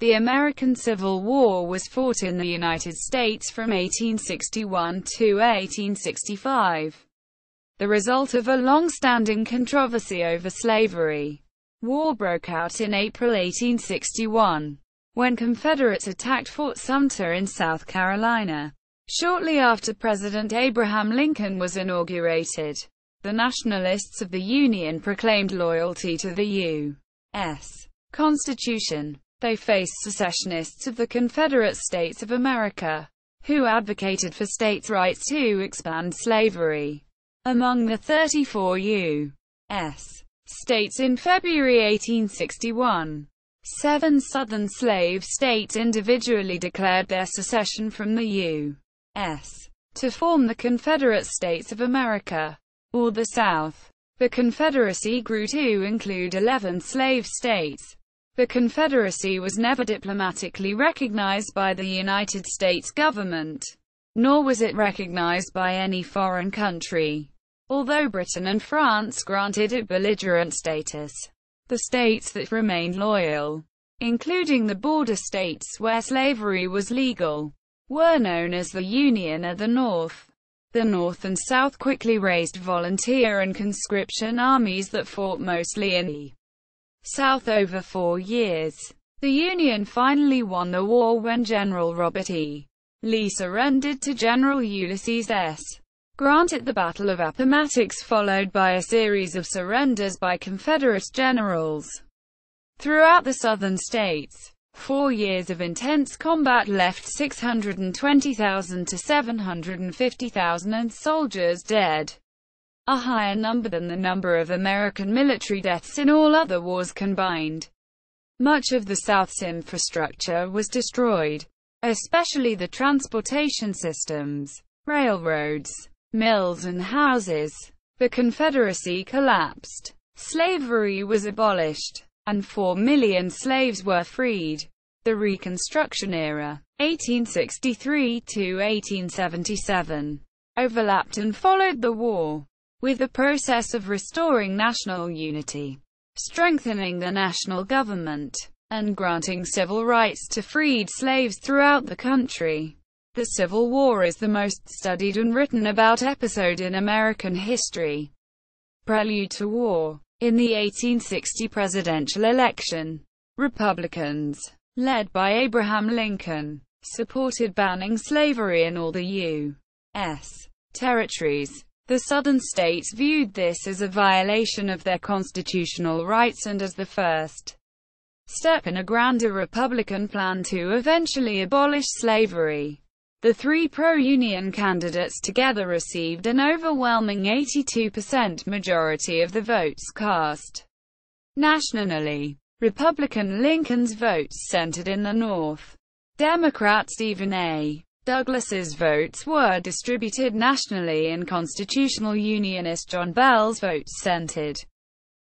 The American Civil War was fought in the United States from 1861 to 1865, the result of a long-standing controversy over slavery. War broke out in April 1861, when Confederates attacked Fort Sumter in South Carolina. Shortly after President Abraham Lincoln was inaugurated, the nationalists of the Union proclaimed loyalty to the U.S. Constitution. They faced secessionists of the Confederate States of America, who advocated for states' rights to expand slavery. Among the 34 U.S. states in February 1861, 7 Southern slave states individually declared their secession from the U.S. to form the Confederate States of America, or the South. The Confederacy grew to include 11 slave states. The Confederacy was never diplomatically recognized by the United States government, nor was it recognized by any foreign country, although Britain and France granted it belligerent status. The states that remained loyal, including the border states where slavery was legal, were known as the Union of the North. The North and South quickly raised volunteer and conscription armies that fought mostly in the South over 4 years. The Union finally won the war when General Robert E. Lee surrendered to General Ulysses S. Grant at the Battle of Appomattox, followed by a series of surrenders by Confederate generals throughout the southern states. 4 years of intense combat left 620,000 to 750,000 soldiers dead, a higher number than the number of American military deaths in all other wars combined. Much of the South's infrastructure was destroyed, especially the transportation systems, railroads, mills and houses. The Confederacy collapsed. Slavery was abolished, and 4 million slaves were freed. The Reconstruction era, 1863 to 1877, overlapped and followed the war, with the process of restoring national unity, strengthening the national government, and granting civil rights to freed slaves throughout the country. The Civil War is the most studied and written about episode in American history. Prelude to war. In the 1860 presidential election, Republicans, led by Abraham Lincoln, supported banning slavery in all the U.S. territories. The Southern states viewed this as a violation of their constitutional rights and as the first step in a grander Republican plan to eventually abolish slavery. The 3 pro-Union candidates together received an overwhelming 82% majority of the votes cast. Nationally, Republican Lincoln's votes centered in the North. Democrat Stephen A. Douglas's votes were distributed nationally, and constitutional Unionist John Bell's votes centered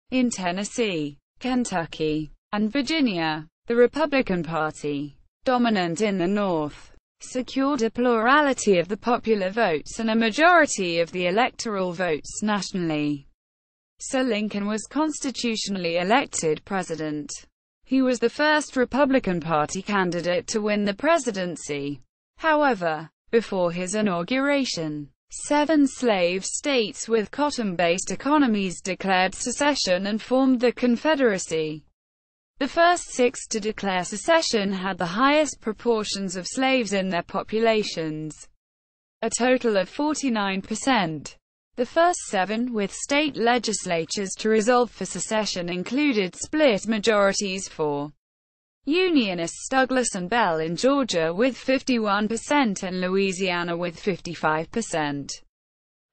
in Tennessee, Kentucky, and Virginia. The Republican Party, dominant in the North, secured a plurality of the popular votes and a majority of the electoral votes nationally. So Lincoln was constitutionally elected president. He was the first Republican Party candidate to win the presidency. However, before his inauguration, 7 slave states with cotton-based economies declared secession and formed the Confederacy. The first 6 to declare secession had the highest proportions of slaves in their populations, a total of 49%. The first 7 with state legislatures to resolve for secession included split majorities for Unionists Douglas and Bell in Georgia with 51% and Louisiana with 55%.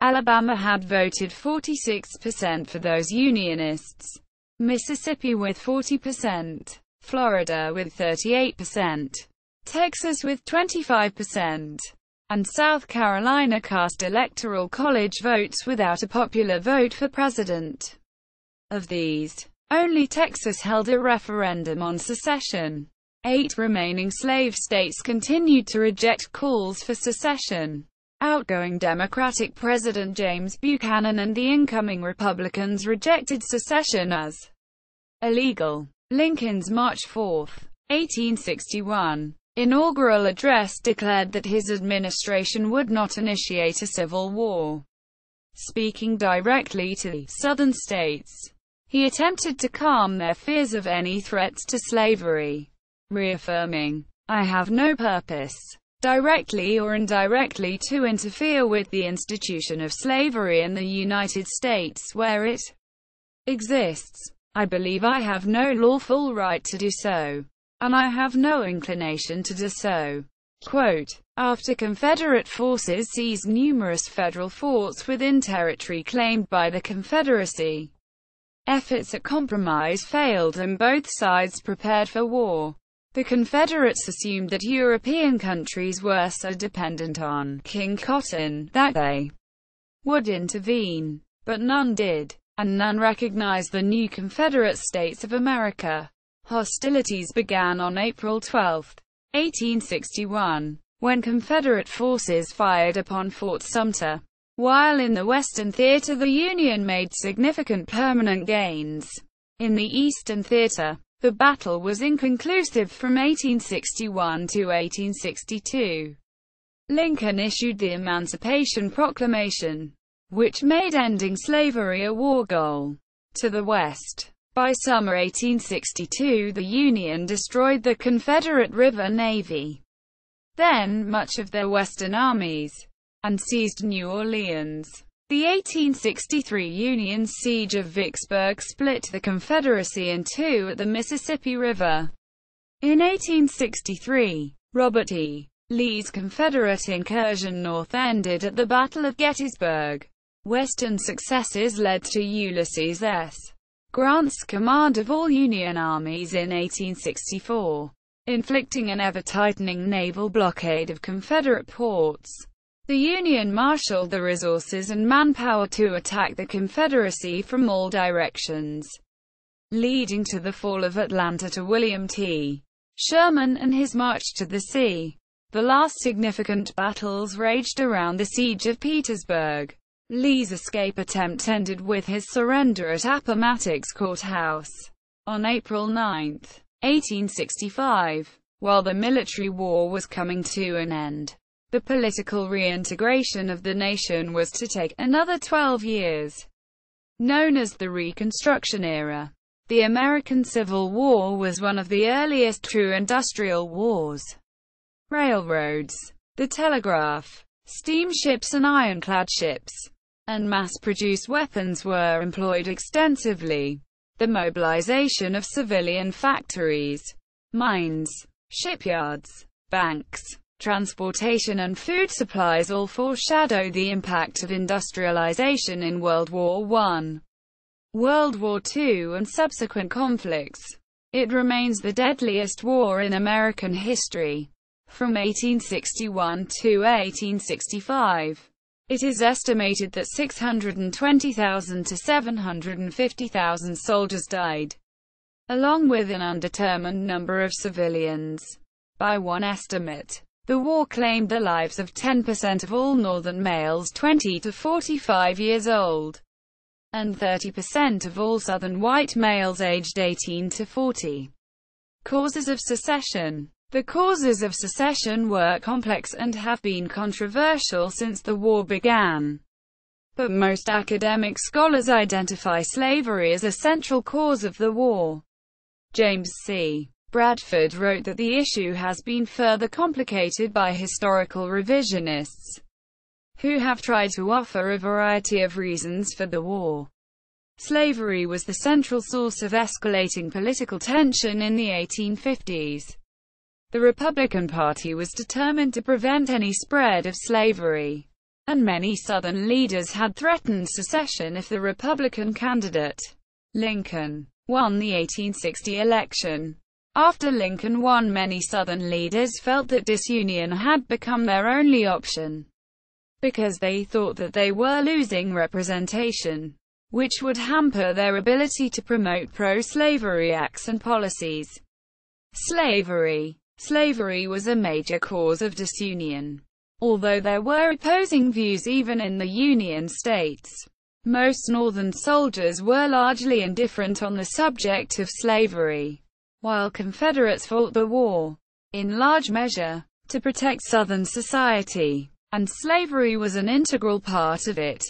Alabama had voted 46% for those Unionists. Mississippi with 40%, Florida with 38%, Texas with 25%, and South Carolina cast electoral college votes without a popular vote for president. Of these, only Texas held a referendum on secession. 8 remaining slave states continued to reject calls for secession. Outgoing Democratic President James Buchanan and the incoming Republicans rejected secession as illegal. Lincoln's March 4, 1861, inaugural address declared that his administration would not initiate a civil war. Speaking directly to the Southern states, he attempted to calm their fears of any threats to slavery, reaffirming, "I have no purpose, directly or indirectly, to interfere with the institution of slavery in the United States where it exists. I believe I have no lawful right to do so, and I have no inclination to do so." Quote, after Confederate forces seized numerous federal forts within territory claimed by the Confederacy, efforts at compromise failed and both sides prepared for war. The Confederates assumed that European countries were so dependent on King Cotton that they would intervene, but none did, and none recognized the new Confederate States of America. Hostilities began on April 12, 1861, when Confederate forces fired upon Fort Sumter. While in the Western Theater the Union made significant permanent gains. In the Eastern Theater, the battle was inconclusive from 1861 to 1862. Lincoln issued the Emancipation Proclamation, which made ending slavery a war goal. To the West, by summer 1862 the Union destroyed the Confederate River Navy, then much of their western armies, and seized New Orleans. The 1863 Union siege of Vicksburg split the Confederacy in two at the Mississippi River. In 1863, Robert E. Lee's Confederate incursion north ended at the Battle of Gettysburg. Western successes led to Ulysses S. Grant's command of all Union armies in 1864, inflicting an ever-tightening naval blockade of Confederate ports. The Union marshaled the resources and manpower to attack the Confederacy from all directions, leading to the fall of Atlanta to William T. Sherman and his march to the sea. The last significant battles raged around the siege of Petersburg. Lee's escape attempt ended with his surrender at Appomattox Courthouse on April 9, 1865. While the military war was coming to an end, the political reintegration of the nation was to take another 12 years. Known as the Reconstruction era, the American Civil War was one of the earliest true industrial wars. Railroads, the telegraph, steamships and ironclad ships, and mass-produced weapons were employed extensively. The mobilization of civilian factories, mines, shipyards, banks, transportation and food supplies all foreshadow the impact of industrialization in World War I, World War II and subsequent conflicts. It remains the deadliest war in American history. From 1861 to 1865, it is estimated that 620,000 to 750,000 soldiers died, along with an undetermined number of civilians. By one estimate, the war claimed the lives of 10% of all Northern males 20 to 45 years old, and 30% of all Southern white males aged 18 to 40. Causes of secession. The causes of secession were complex and have been controversial since the war began, but most academic scholars identify slavery as a central cause of the war. James C. Bradford wrote that the issue has been further complicated by historical revisionists, who have tried to offer a variety of reasons for the war. Slavery was the central source of escalating political tension in the 1850s. The Republican Party was determined to prevent any spread of slavery, and many Southern leaders had threatened secession if the Republican candidate, Lincoln, won the 1860 election. After Lincoln won, many Southern leaders felt that disunion had become their only option, because they thought that they were losing representation, which would hamper their ability to promote pro-slavery acts and policies. Slavery was a major cause of disunion. Although there were opposing views even in the Union states, most Northern soldiers were largely indifferent on the subject of slavery. while Confederates fought the war, in large measure, to protect Southern society, and slavery was an integral part of it.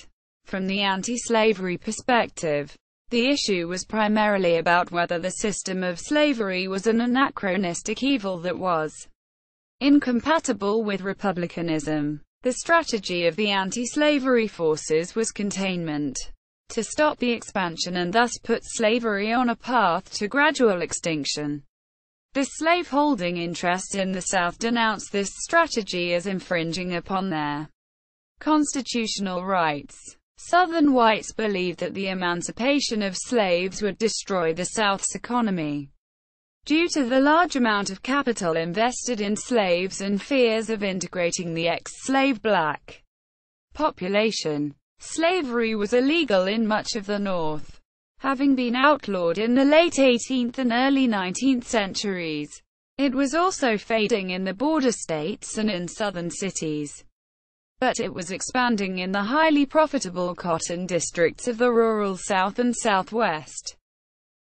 From the anti-slavery perspective, the issue was primarily about whether the system of slavery was an anachronistic evil that was incompatible with republicanism. The strategy of the anti-slavery forces was containment, to stop the expansion and thus put slavery on a path to gradual extinction. The slaveholding interest in the South denounced this strategy as infringing upon their constitutional rights. Southern whites believed that the emancipation of slaves would destroy the South's economy, due to the large amount of capital invested in slaves and fears of integrating the ex-slave black population. Slavery was illegal in much of the North, having been outlawed in the late 18th and early 19th centuries. It was also fading in the border states and in southern cities, but it was expanding in the highly profitable cotton districts of the rural South and Southwest.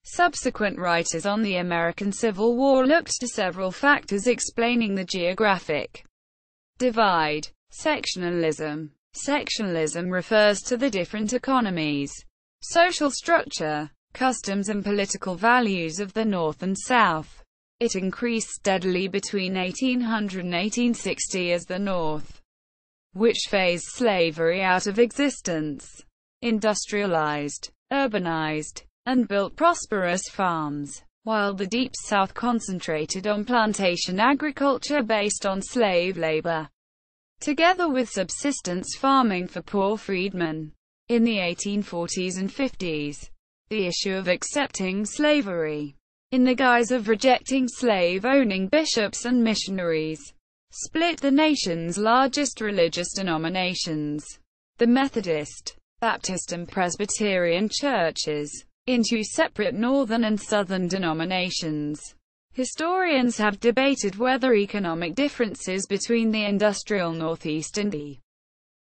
Subsequent writers on the American Civil War looked to several factors explaining the geographic divide. Sectionalism. Sectionalism refers to the different economies, social structure, customs and political values of the North and South. It increased steadily between 1800 and 1860 as the North, which phased slavery out of existence, industrialized, urbanized, and built prosperous farms, while the Deep South concentrated on plantation agriculture based on slave labor, together with subsistence farming for poor freedmen. In the 1840s and 50s, the issue of accepting slavery, in the guise of rejecting slave-owning bishops and missionaries, split the nation's largest religious denominations, the Methodist, Baptist and Presbyterian churches, into separate northern and southern denominations. Historians have debated whether economic differences between the industrial Northeast and the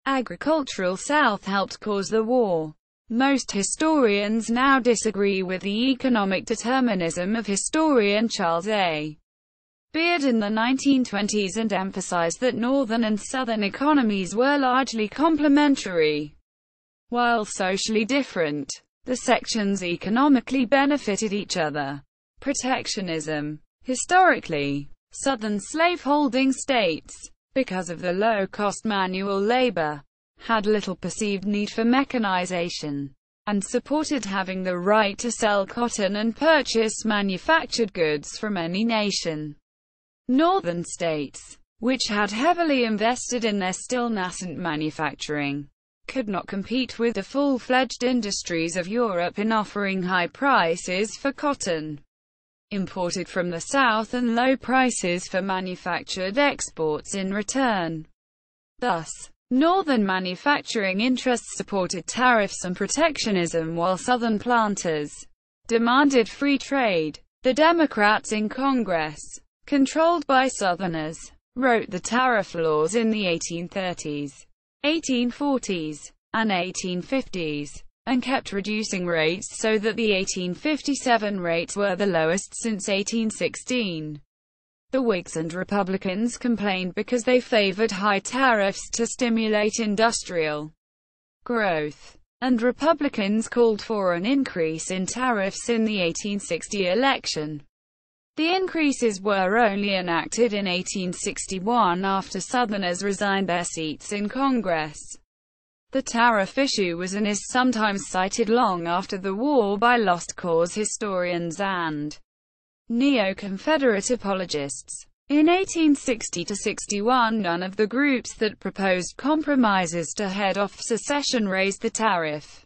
agricultural South helped cause the war. Most historians now disagree with the economic determinism of historian Charles A. Beard in the 1920s and emphasized that northern and southern economies were largely complementary, while socially different. The sections economically benefited each other. Protectionism. Historically, southern slaveholding states, because of the low-cost manual labor, had little perceived need for mechanization, and supported having the right to sell cotton and purchase manufactured goods from any nation. Northern states, which had heavily invested in their still nascent manufacturing, could not compete with the full-fledged industries of Europe in offering high prices for cotton imported from the South and low prices for manufactured exports in return. Thus, Northern manufacturing interests supported tariffs and protectionism while Southern planters demanded free trade. The Democrats in Congress, controlled by Southerners, wrote the tariff laws in the 1830s, 1840s, and 1850s, and kept reducing rates so that the 1857 rates were the lowest since 1816. The Whigs and Republicans complained because they favored high tariffs to stimulate industrial growth, and Republicans called for an increase in tariffs in the 1860 election. The increases were only enacted in 1861 after Southerners resigned their seats in Congress. The tariff issue was and is sometimes cited long after the war by lost cause historians and neo-Confederate apologists. In 1860–61, none of the groups that proposed compromises to head off secession raised the tariff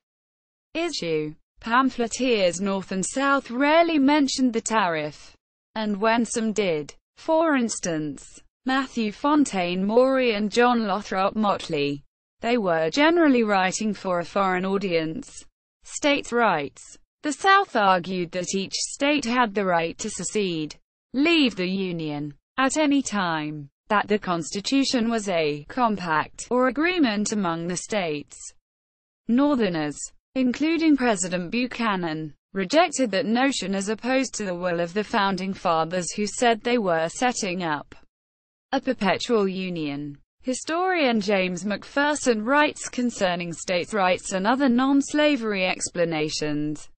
issue. Pamphleteers North and South rarely mentioned the tariff, and when some did, for instance, Matthew Fontaine Maury and John Lothrop Motley, they were generally writing for a foreign audience. States' rights. The South argued that each state had the right to secede, leave the Union, at any time, that the Constitution was a compact, or agreement among the states. Northerners, including President Buchanan, rejected that notion as opposed to the will of the Founding Fathers, who said they were setting up a perpetual union. Historian James McPherson writes concerning states' rights and other non-slavery explanations.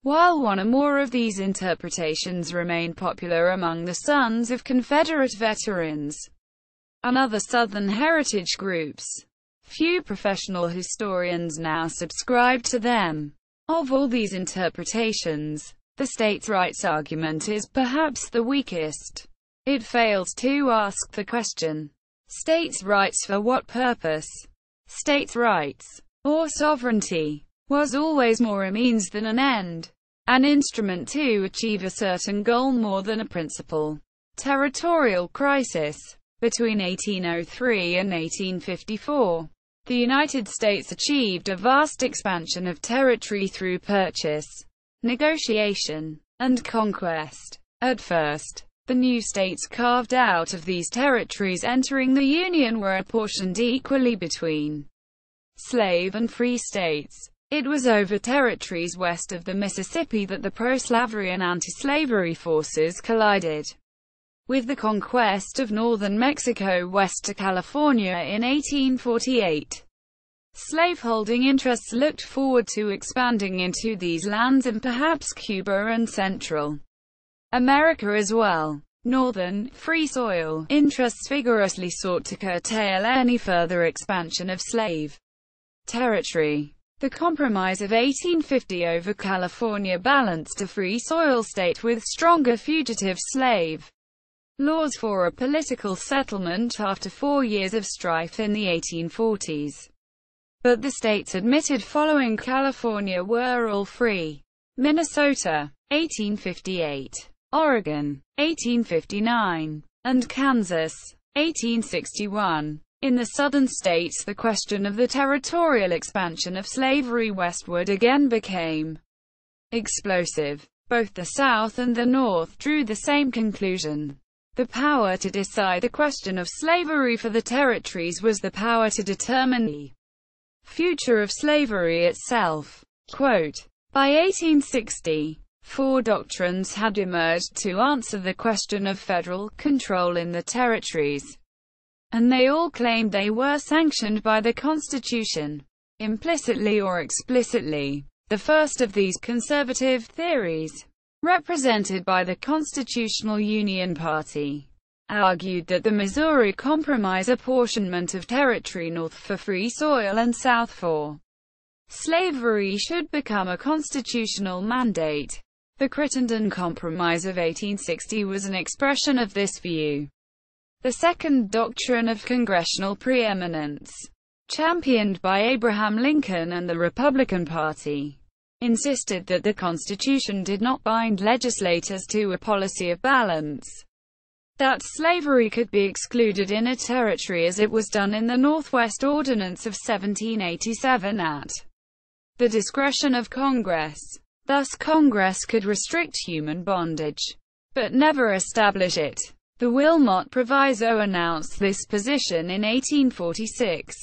While one or more of these interpretations remain popular among the sons of Confederate veterans and other Southern heritage groups, few professional historians now subscribe to them. Of all these interpretations, the states' rights argument is perhaps the weakest. It fails to ask the question, states' rights for what purpose? States' rights, or sovereignty, was always more a means than an end, an instrument to achieve a certain goal more than a principle. Territorial crisis. Between 1803 and 1854, the United States achieved a vast expansion of territory through purchase, negotiation, and conquest. At first, the new states carved out of these territories entering the Union were apportioned equally between slave and free states. It was over territories west of the Mississippi that the pro-slavery and anti-slavery forces collided. With the conquest of northern Mexico west to California in 1848, slaveholding interests looked forward to expanding into these lands and perhaps Cuba and Central America as well. Northern, free soil interests vigorously sought to curtail any further expansion of slave territory. The Compromise of 1850 over California balanced a free soil state with stronger fugitive slave laws for a political settlement after 4 years of strife in the 1840s. But the states admitted following California were all free. Minnesota, 1858, Oregon, 1859, and Kansas, 1861. In the southern states, the question of the territorial expansion of slavery westward again became explosive. Both the South and the North drew the same conclusion. The power to decide the question of slavery for the territories was the power to determine the future of slavery itself. Quote, by 1860, 4 doctrines had emerged to answer the question of federal control in the territories, and they all claimed they were sanctioned by the Constitution, implicitly or explicitly. The first of these conservative theories, represented by the Constitutional Union Party, argued that the Missouri Compromise apportionment of territory north for free soil and south for slavery should become a constitutional mandate. The Crittenden Compromise of 1860 was an expression of this view. The second doctrine of congressional preeminence, championed by Abraham Lincoln and the Republican Party, insisted that the Constitution did not bind legislators to a policy of balance, that slavery could be excluded in a territory as it was done in the Northwest Ordinance of 1787 at the discretion of Congress. Thus Congress could restrict human bondage, but never establish it. The Wilmot Proviso announced this position in 1846.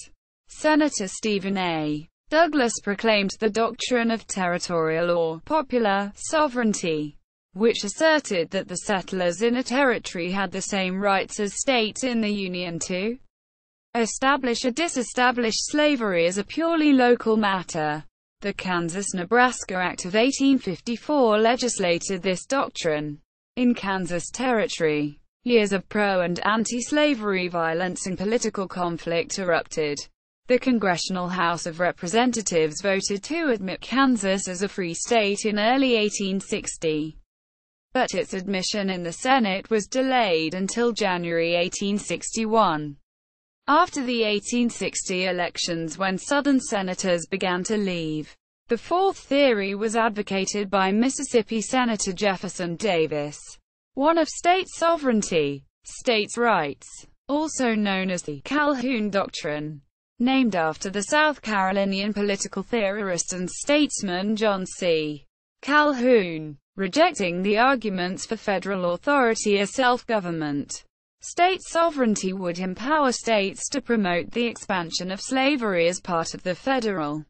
Senator Stephen A. Douglas proclaimed the doctrine of territorial or popular sovereignty, which asserted that the settlers in a territory had the same rights as states in the Union to establish or disestablish slavery as a purely local matter. The Kansas-Nebraska Act of 1854 legislated this doctrine. In Kansas Territory, years of pro- and anti-slavery violence and political conflict erupted. The Congressional House of Representatives voted to admit Kansas as a free state in early 1860. But its admission in the Senate was delayed until January 1861. After the 1860 elections, when Southern senators began to leave, the fourth theory was advocated by Mississippi Senator Jefferson Davis, one of state sovereignty, states' rights, also known as the Calhoun Doctrine, named after the South Carolinian political theorist and statesman John C. Calhoun, rejecting the arguments for federal authority as self-government. State sovereignty would empower states to promote the expansion of slavery as part of the federal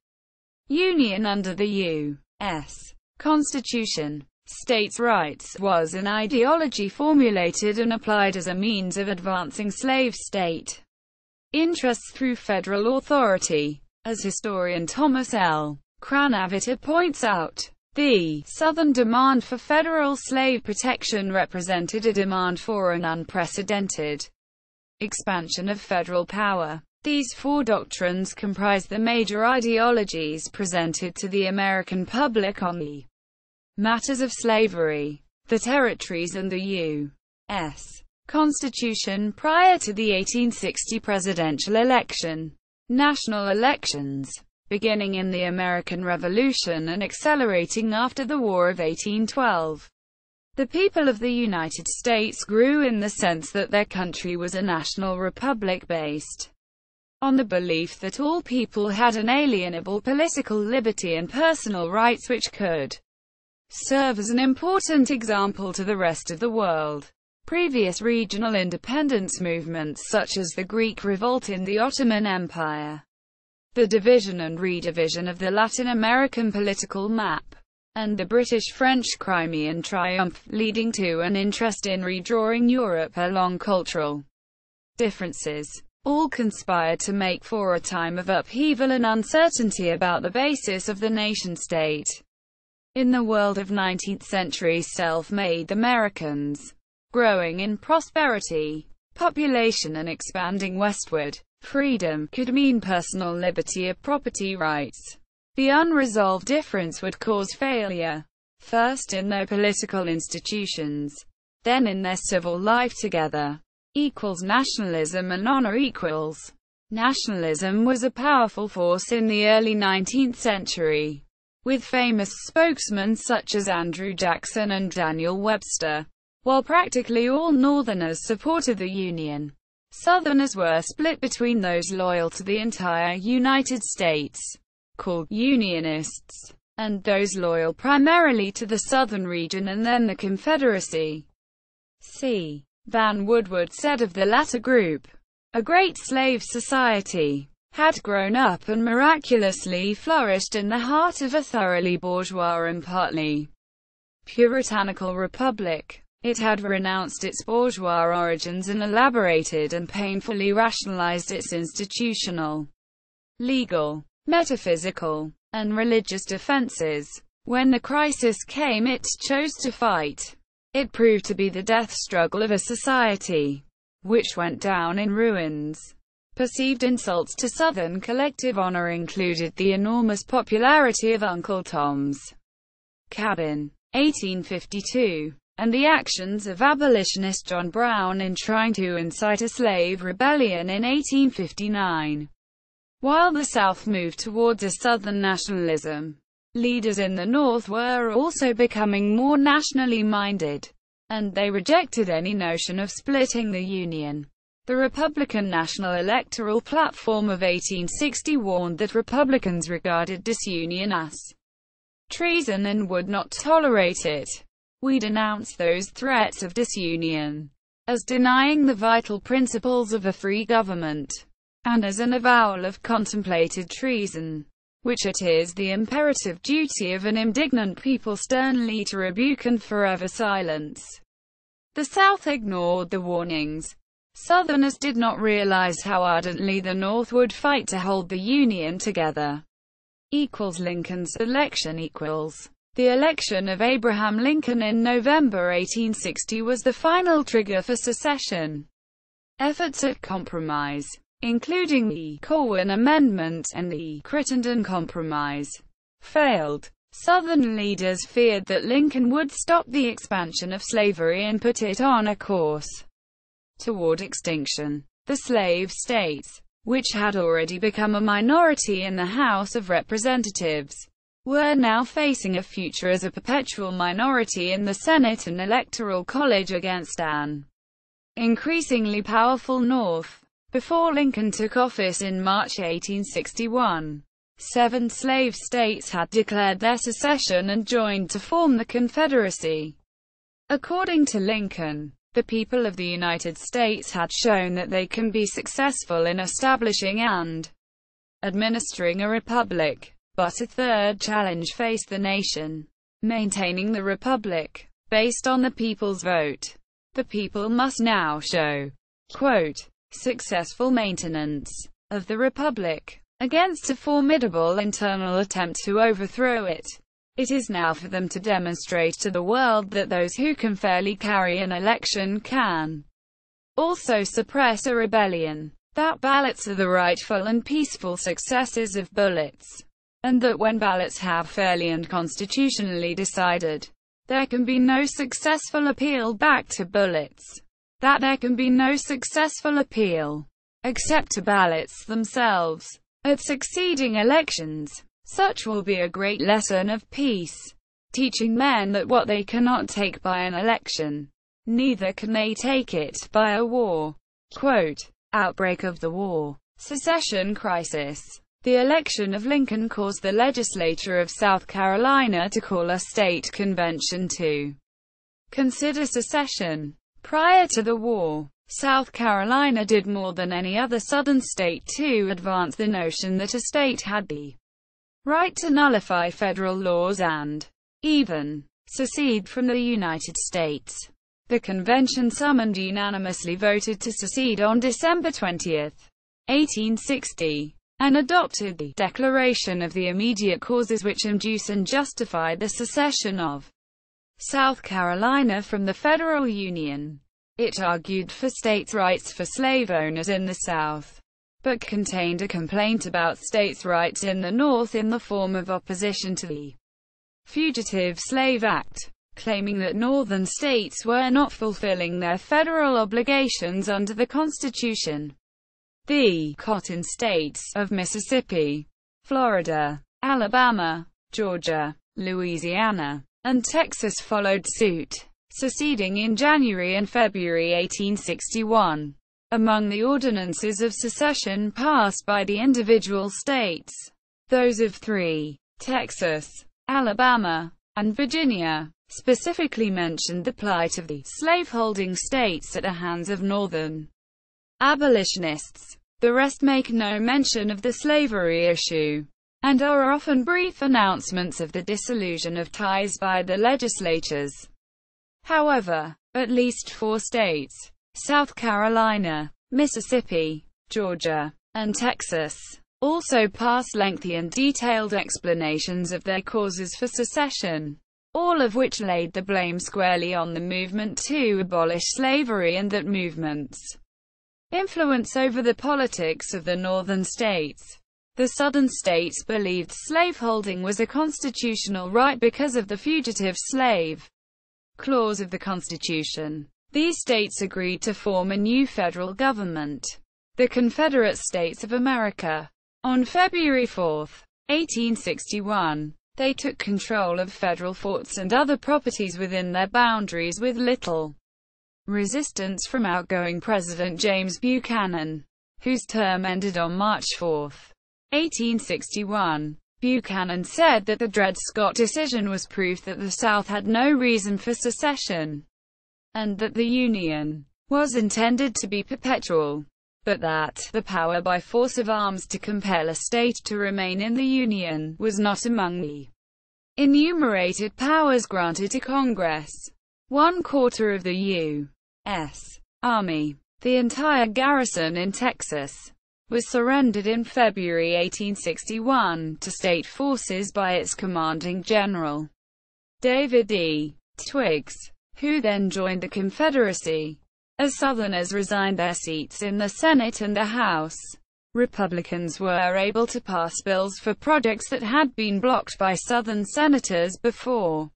union under the U.S. Constitution. States' rights was an ideology formulated and applied as a means of advancing slave state interests through federal authority. As historian Thomas L. Cranaviter points out, the Southern demand for federal slave protection represented a demand for an unprecedented expansion of federal power. These four doctrines comprise the major ideologies presented to the American public on the matters of slavery, the territories and the U.S. Constitution prior to the 1860 presidential election. National elections, beginning in the American Revolution and accelerating after the War of 1812. The people of the United States grew in the sense that their country was a national republic based on the belief that all people had inalienable political liberty and personal rights which could serve as an important example to the rest of the world. Previous regional independence movements such as the Greek Revolt in the Ottoman Empire, the division and redivision of the Latin American political map, and the British-French Crimean triumph, leading to an interest in redrawing Europe along cultural differences, all conspired to make for a time of upheaval and uncertainty about the basis of the nation-state. In the world of 19th-century self-made Americans, growing in prosperity, population and expanding westward, freedom could mean personal liberty or property rights. The unresolved difference would cause failure, first in their political institutions, then in their civil life together. Nationalism and honor equals. Nationalism was a powerful force in the early 19th century, with famous spokesmen such as Andrew Jackson and Daniel Webster. While practically all Northerners supported the Union, Southerners were split between those loyal to the entire United States, called Unionists, and those loyal primarily to the Southern region and then the Confederacy. C. Van Woodward said of the latter group, "A great slave society had grown up and miraculously flourished in the heart of a thoroughly bourgeois and partly puritanical republic. It had renounced its bourgeois origins and elaborated and painfully rationalized its institutional, legal, metaphysical, and religious defenses. When the crisis came, it chose to fight. It proved to be the death struggle of a society which went down in ruins." Perceived insults to Southern collective honor included the enormous popularity of Uncle Tom's Cabin, 1852, and the actions of abolitionist John Brown in trying to incite a slave rebellion in 1859. While the South moved towards a Southern nationalism, leaders in the North were also becoming more nationally minded, and they rejected any notion of splitting the Union. The Republican National Electoral Platform of 1860 warned that Republicans regarded disunion as treason and would not tolerate it. We denounce those threats of disunion as denying the vital principles of a free government, and as an avowal of contemplated treason, which it is the imperative duty of an indignant people sternly to rebuke and forever silence. The South ignored the warnings. Southerners did not realize how ardently the North would fight to hold the Union together. Lincoln's election equals. The election of Abraham Lincoln in November 1860 was the final trigger for secession. Efforts at compromise, including the Corwin Amendment and the Crittenden Compromise, failed. Southern leaders feared that Lincoln would stop the expansion of slavery and put it on a course toward extinction. The slave states, which had already become a minority in the House of Representatives, were now facing a future as a perpetual minority in the Senate and Electoral College against an increasingly powerful North. Before Lincoln took office in March 1861, 7 slave states had declared their secession and joined to form the Confederacy. According to Lincoln, the people of the United States had shown that they can be successful in establishing and administering a republic. But a third challenge faced the nation. maintaining the republic, based on the people's vote. The people must now show, quote, successful maintenance of the republic against a formidable internal attempt to overthrow it. It is now for them to demonstrate to the world that those who can fairly carry an election can also suppress a rebellion, that ballots are the rightful and peaceful successors of bullets, and that when ballots have fairly and constitutionally decided, there can be no successful appeal back to bullets, that there can be no successful appeal, except to ballots themselves, at succeeding elections. Such will be a great lesson of peace, teaching men that what they cannot take by an election, neither can they take it by a war. Quote, outbreak of the war. Secession crisis. The election of Lincoln caused the legislature of South Carolina to call a state convention to consider secession. Prior to the war, South Carolina did more than any other southern state to advance the notion that a state had the right to nullify federal laws and even secede from the United States. The convention summoned unanimously voted to secede on December 20, 1860, and adopted the Declaration of the Immediate Causes which induce and justify the secession of South Carolina from the federal union. It argued for states' rights for slave owners in the South, but contained a complaint about states' rights in the North in the form of opposition to the Fugitive Slave Act, claiming that northern states were not fulfilling their federal obligations under the Constitution. The Cotton States of Mississippi, Florida, Alabama, Georgia, Louisiana, and Texas followed suit, seceding in January and February 1861. Among the ordinances of secession passed by the individual states, those of three, Texas, Alabama, and Virginia, specifically mentioned the plight of the slaveholding states at the hands of Northern abolitionists. The rest make no mention of the slavery issue, and are often brief announcements of the dissolution of ties by the legislatures. However, at least 4 states, South Carolina, Mississippi, Georgia, and Texas, also passed lengthy and detailed explanations of their causes for secession, all of which laid the blame squarely on the movement to abolish slavery and that movement's influence over the politics of the northern states. The southern states believed slaveholding was a constitutional right because of the Fugitive Slave Clause of the Constitution. These states agreed to form a new federal government, the Confederate States of America. On February 4, 1861, they took control of federal forts and other properties within their boundaries with little resistance from outgoing President James Buchanan, whose term ended on March 4, 1861. Buchanan said that the Dred Scott decision was proof that the South had no reason for secession, and that the Union was intended to be perpetual, but that the power by force of arms to compel a state to remain in the Union was not among the enumerated powers granted to Congress. 1/4 of the U.S. Army, the entire garrison in Texas, was surrendered in February 1861 to state forces by its commanding general, David E. Twiggs, who then joined the Confederacy. As Southerners resigned their seats in the Senate and the House, Republicans were able to pass bills for projects that had been blocked by Southern senators before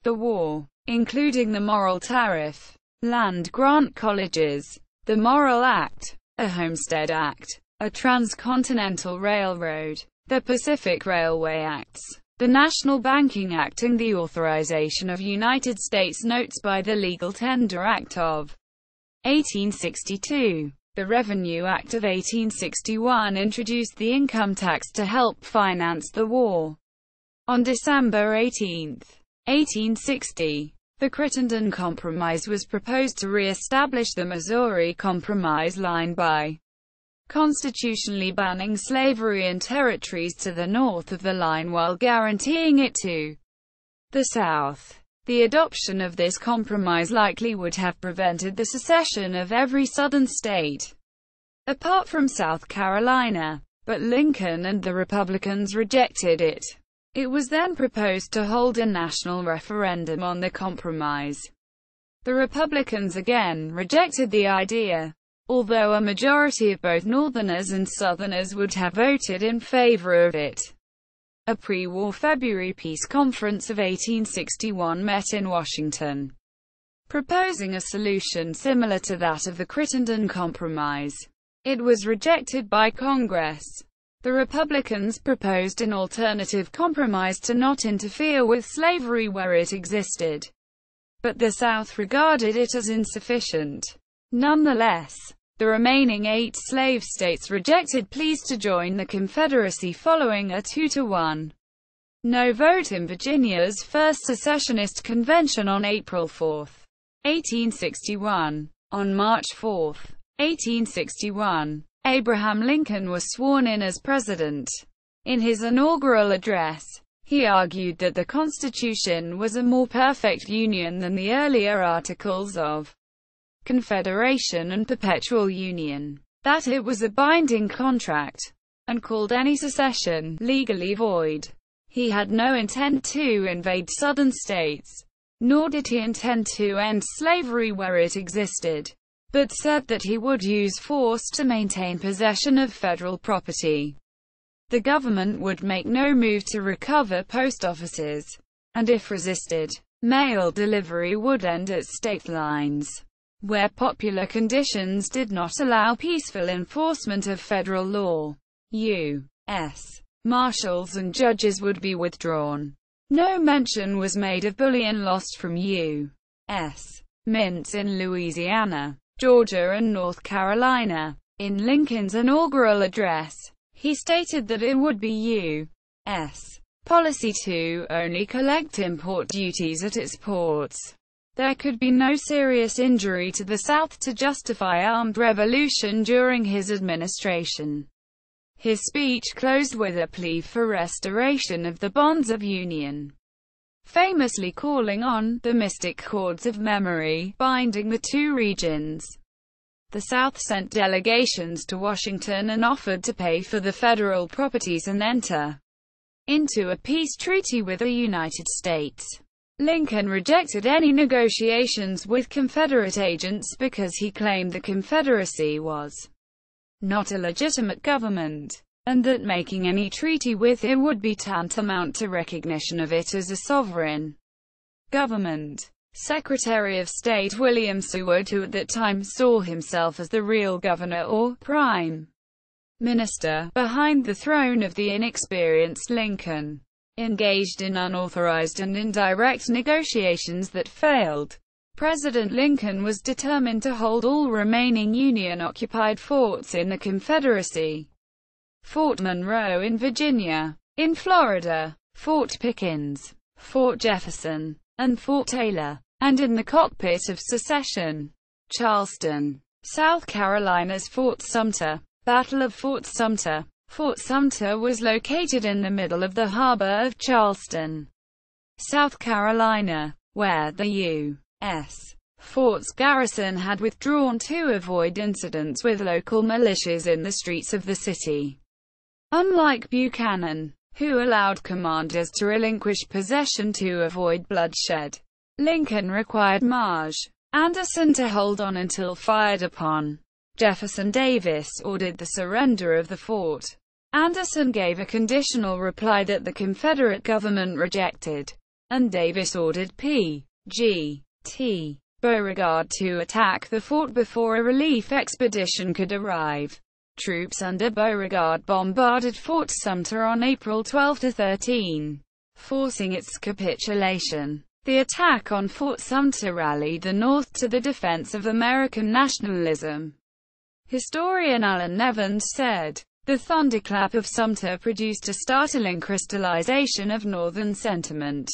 the war, including the Morrill Tariff, land grant colleges, the Morrill Act, a Homestead Act, a transcontinental railroad, the Pacific Railway Acts, the National Banking Act, and the authorization of United States notes by the Legal Tender Act of 1862. The Revenue Act of 1861 introduced the income tax to help finance the war. On December 18, 1860, the Crittenden Compromise was proposed to re-establish the Missouri Compromise line by constitutionally banning slavery in territories to the north of the line while guaranteeing it to the South. The adoption of this compromise likely would have prevented the secession of every Southern state, apart from South Carolina. But Lincoln and the Republicans rejected it. It was then proposed to hold a national referendum on the compromise. The Republicans again rejected the idea, although a majority of both Northerners and Southerners would have voted in favor of it. A pre-war February peace conference of 1861 met in Washington, proposing a solution similar to that of the Crittenden Compromise. It was rejected by Congress. The Republicans proposed an alternative compromise to not interfere with slavery where it existed, but the South regarded it as insufficient. Nonetheless, the remaining 8 slave states rejected pleas to join the Confederacy following a 2-1 no vote in Virginia's first secessionist convention on April 4, 1861. On March 4, 1861, Abraham Lincoln was sworn in as president. In his inaugural address, he argued that the Constitution was a more perfect union than the earlier Articles of Confederation and Perpetual Union, that it was a binding contract, and called any secession legally void. He had no intent to invade Southern states, nor did he intend to end slavery where it existed, but said that he would use force to maintain possession of federal property. The government would make no move to recover post offices, and if resisted, mail delivery would end at state lines, where popular conditions did not allow peaceful enforcement of federal law. U.S. marshals and judges would be withdrawn. No mention was made of bullion lost from U.S. mints in Louisiana, Georgia and North Carolina. In Lincoln's inaugural address, he stated that it would be U.S. policy to only collect import duties at its ports. There could be no serious injury to the South to justify armed revolution during his administration. His speech closed with a plea for restoration of the bonds of union, famously calling on the mystic cords of memory binding the two regions. The South sent delegations to Washington and offered to pay for the federal properties and enter into a peace treaty with the United States. Lincoln rejected any negotiations with Confederate agents because he claimed the Confederacy was not a legitimate government, and that making any treaty with it would be tantamount to recognition of it as a sovereign government. Secretary of State William Seward, who at that time saw himself as the real governor or prime minister behind the throne of the inexperienced Lincoln, engaged in unauthorized and indirect negotiations that failed. President Lincoln was determined to hold all remaining Union-occupied forts in the Confederacy: Fort Monroe in Virginia, in Florida, Fort Pickens, Fort Jefferson, and Fort Taylor, and in the cockpit of secession, Charleston, South Carolina's Fort Sumter. Battle of Fort Sumter. Fort Sumter was located in the middle of the harbor of Charleston, South Carolina, where the U.S. fort's garrison had withdrawn to avoid incidents with local militias in the streets of the city. Unlike Buchanan, who allowed commanders to relinquish possession to avoid bloodshed, Lincoln required Maj. Anderson to hold on until fired upon. Jefferson Davis ordered the surrender of the fort. Anderson gave a conditional reply that the Confederate government rejected, and Davis ordered P.G.T. Beauregard to attack the fort before a relief expedition could arrive. Troops under Beauregard bombarded Fort Sumter on April 12–13, forcing its capitulation. The attack on Fort Sumter rallied the North to the defense of American nationalism. Historian Alan Nevins said, "The thunderclap of Sumter produced a startling crystallization of Northern sentiment.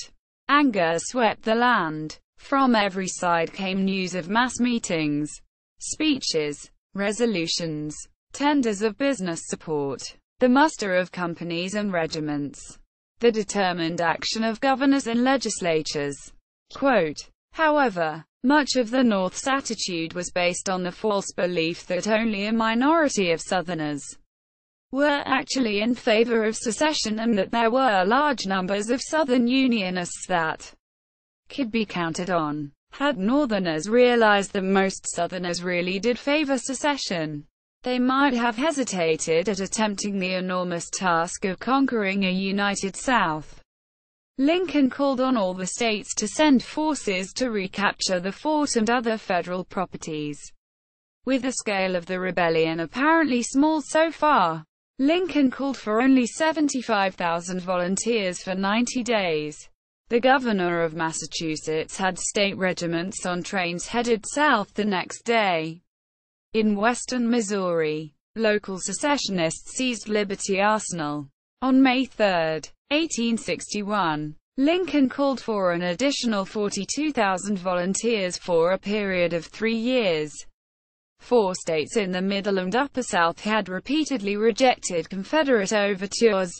Anger swept the land. From every side came news of mass meetings, speeches, resolutions, tenders of business support, the muster of companies and regiments, the determined action of governors and legislatures. Quote, however, much of the North's attitude was based on the false belief that only a minority of Southerners were actually in favor of secession and that there were large numbers of Southern Unionists that could be counted on. Had Northerners realized that most Southerners really did favor secession, they might have hesitated at attempting the enormous task of conquering a united South. Lincoln called on all the states to send forces to recapture the fort and other federal properties. With the scale of the rebellion apparently small so far, Lincoln called for only 75,000 volunteers for 90 days. The governor of Massachusetts had state regiments on trains headed south the next day. In western Missouri, local secessionists seized Liberty Arsenal. On May 3, 1861, Lincoln called for an additional 42,000 volunteers for a period of 3 years. 4 states in the Middle and Upper South had repeatedly rejected Confederate overtures,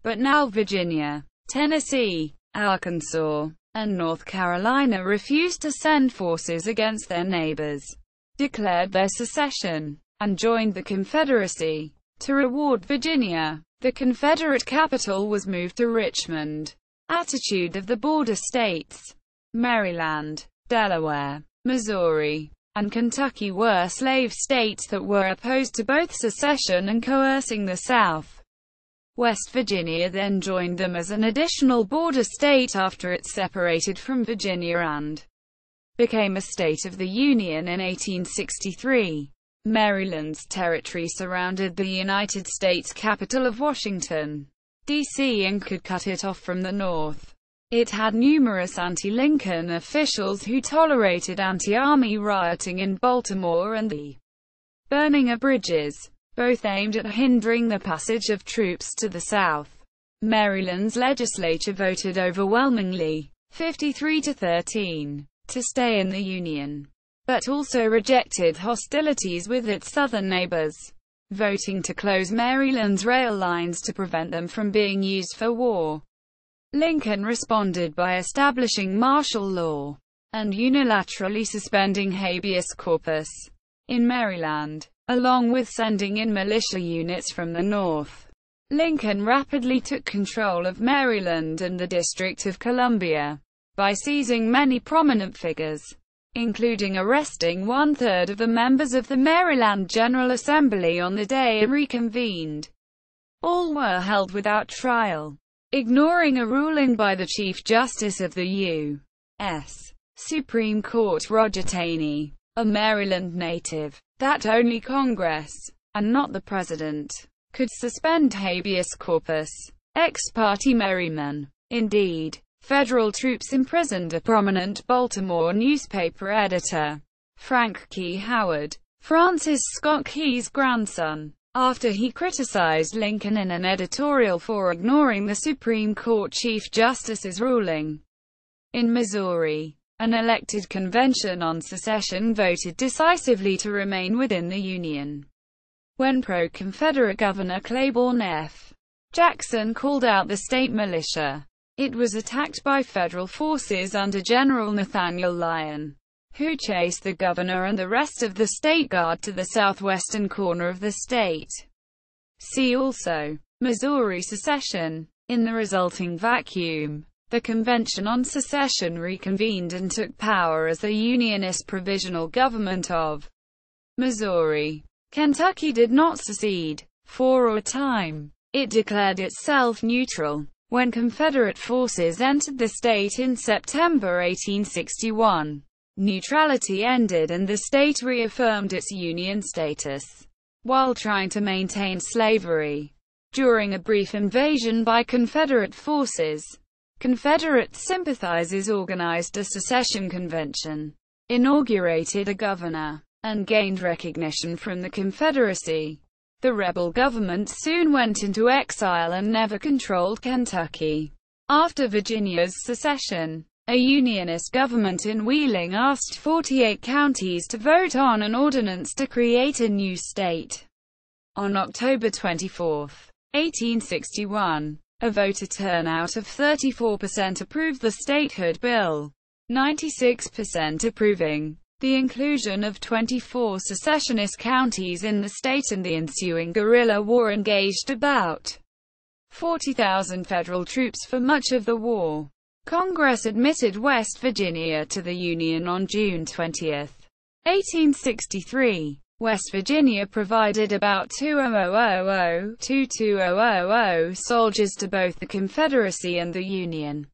but now Virginia, Tennessee, Arkansas, and North Carolina refused to send forces against their neighbors, declared their secession, and joined the Confederacy. To reward Virginia, the Confederate capital was moved to Richmond. Attitude of the border states. Maryland, Delaware, Missouri, and Kentucky were slave states that were opposed to both secession and coercing the South. West Virginia then joined them as an additional border state after it separated from Virginia and became a state of the Union in 1863. Maryland's territory surrounded the United States capital of Washington, D.C. and could cut it off from the north. It had numerous anti-Lincoln officials who tolerated anti-army rioting in Baltimore and the burning of bridges, both aimed at hindering the passage of troops to the south. Maryland's legislature voted overwhelmingly, 53-13, to stay in the Union, but also rejected hostilities with its southern neighbors, voting to close Maryland's rail lines to prevent them from being used for war. Lincoln responded by establishing martial law and unilaterally suspending habeas corpus in Maryland, along with sending in militia units from the north. Lincoln rapidly took control of Maryland and the District of Columbia by seizing many prominent figures, including arresting 1/3 of the members of the Maryland General Assembly on the day it reconvened. All were held without trial, ignoring a ruling by the Chief Justice of the U.S. Supreme Court, Roger Taney, a Maryland native, that only Congress, and not the President, could suspend habeas corpus. Ex parte Merryman. Indeed, federal troops imprisoned a prominent Baltimore newspaper editor, Frank Key Howard, Francis Scott Key's grandson, after he criticized Lincoln in an editorial for ignoring the Supreme Court Chief Justice's ruling. In Missouri, an elected convention on secession voted decisively to remain within the Union. When pro-Confederate Governor Claiborne F. Jackson called out the state militia, it was attacked by federal forces under General Nathaniel Lyon, who chased the governor and the rest of the state guard to the southwestern corner of the state. See also Missouri secession. In the resulting vacuum, the Convention on Secession reconvened and took power as the Unionist Provisional Government of Missouri. Kentucky did not secede. For a time, it declared itself neutral. When Confederate forces entered the state in September 1861, neutrality ended and the state reaffirmed its Union status, while trying to maintain slavery. During a brief invasion by Confederate forces, Confederate sympathizers organized a secession convention, inaugurated a governor, and gained recognition from the Confederacy. The rebel government soon went into exile and never controlled Kentucky. After Virginia's secession, a Unionist government in Wheeling asked 48 counties to vote on an ordinance to create a new state. On October 24, 1861, A voter turnout of 34% approved the statehood bill, 96% approving the inclusion of 24 secessionist counties in the state, and the ensuing guerrilla war engaged about 40,000 federal troops for much of the war. Congress admitted West Virginia to the Union on June 20, 1863. West Virginia provided about 2,220 soldiers to both the Confederacy and the Union.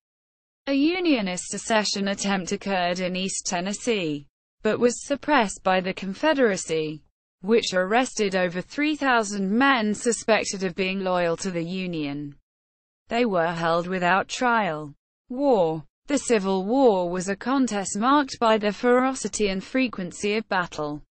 A Unionist secession attempt occurred in East Tennessee, but was suppressed by the Confederacy, which arrested over 3,000 men suspected of being loyal to the Union. They were held without trial. War. The Civil War was a contest marked by the ferocity and frequency of battle.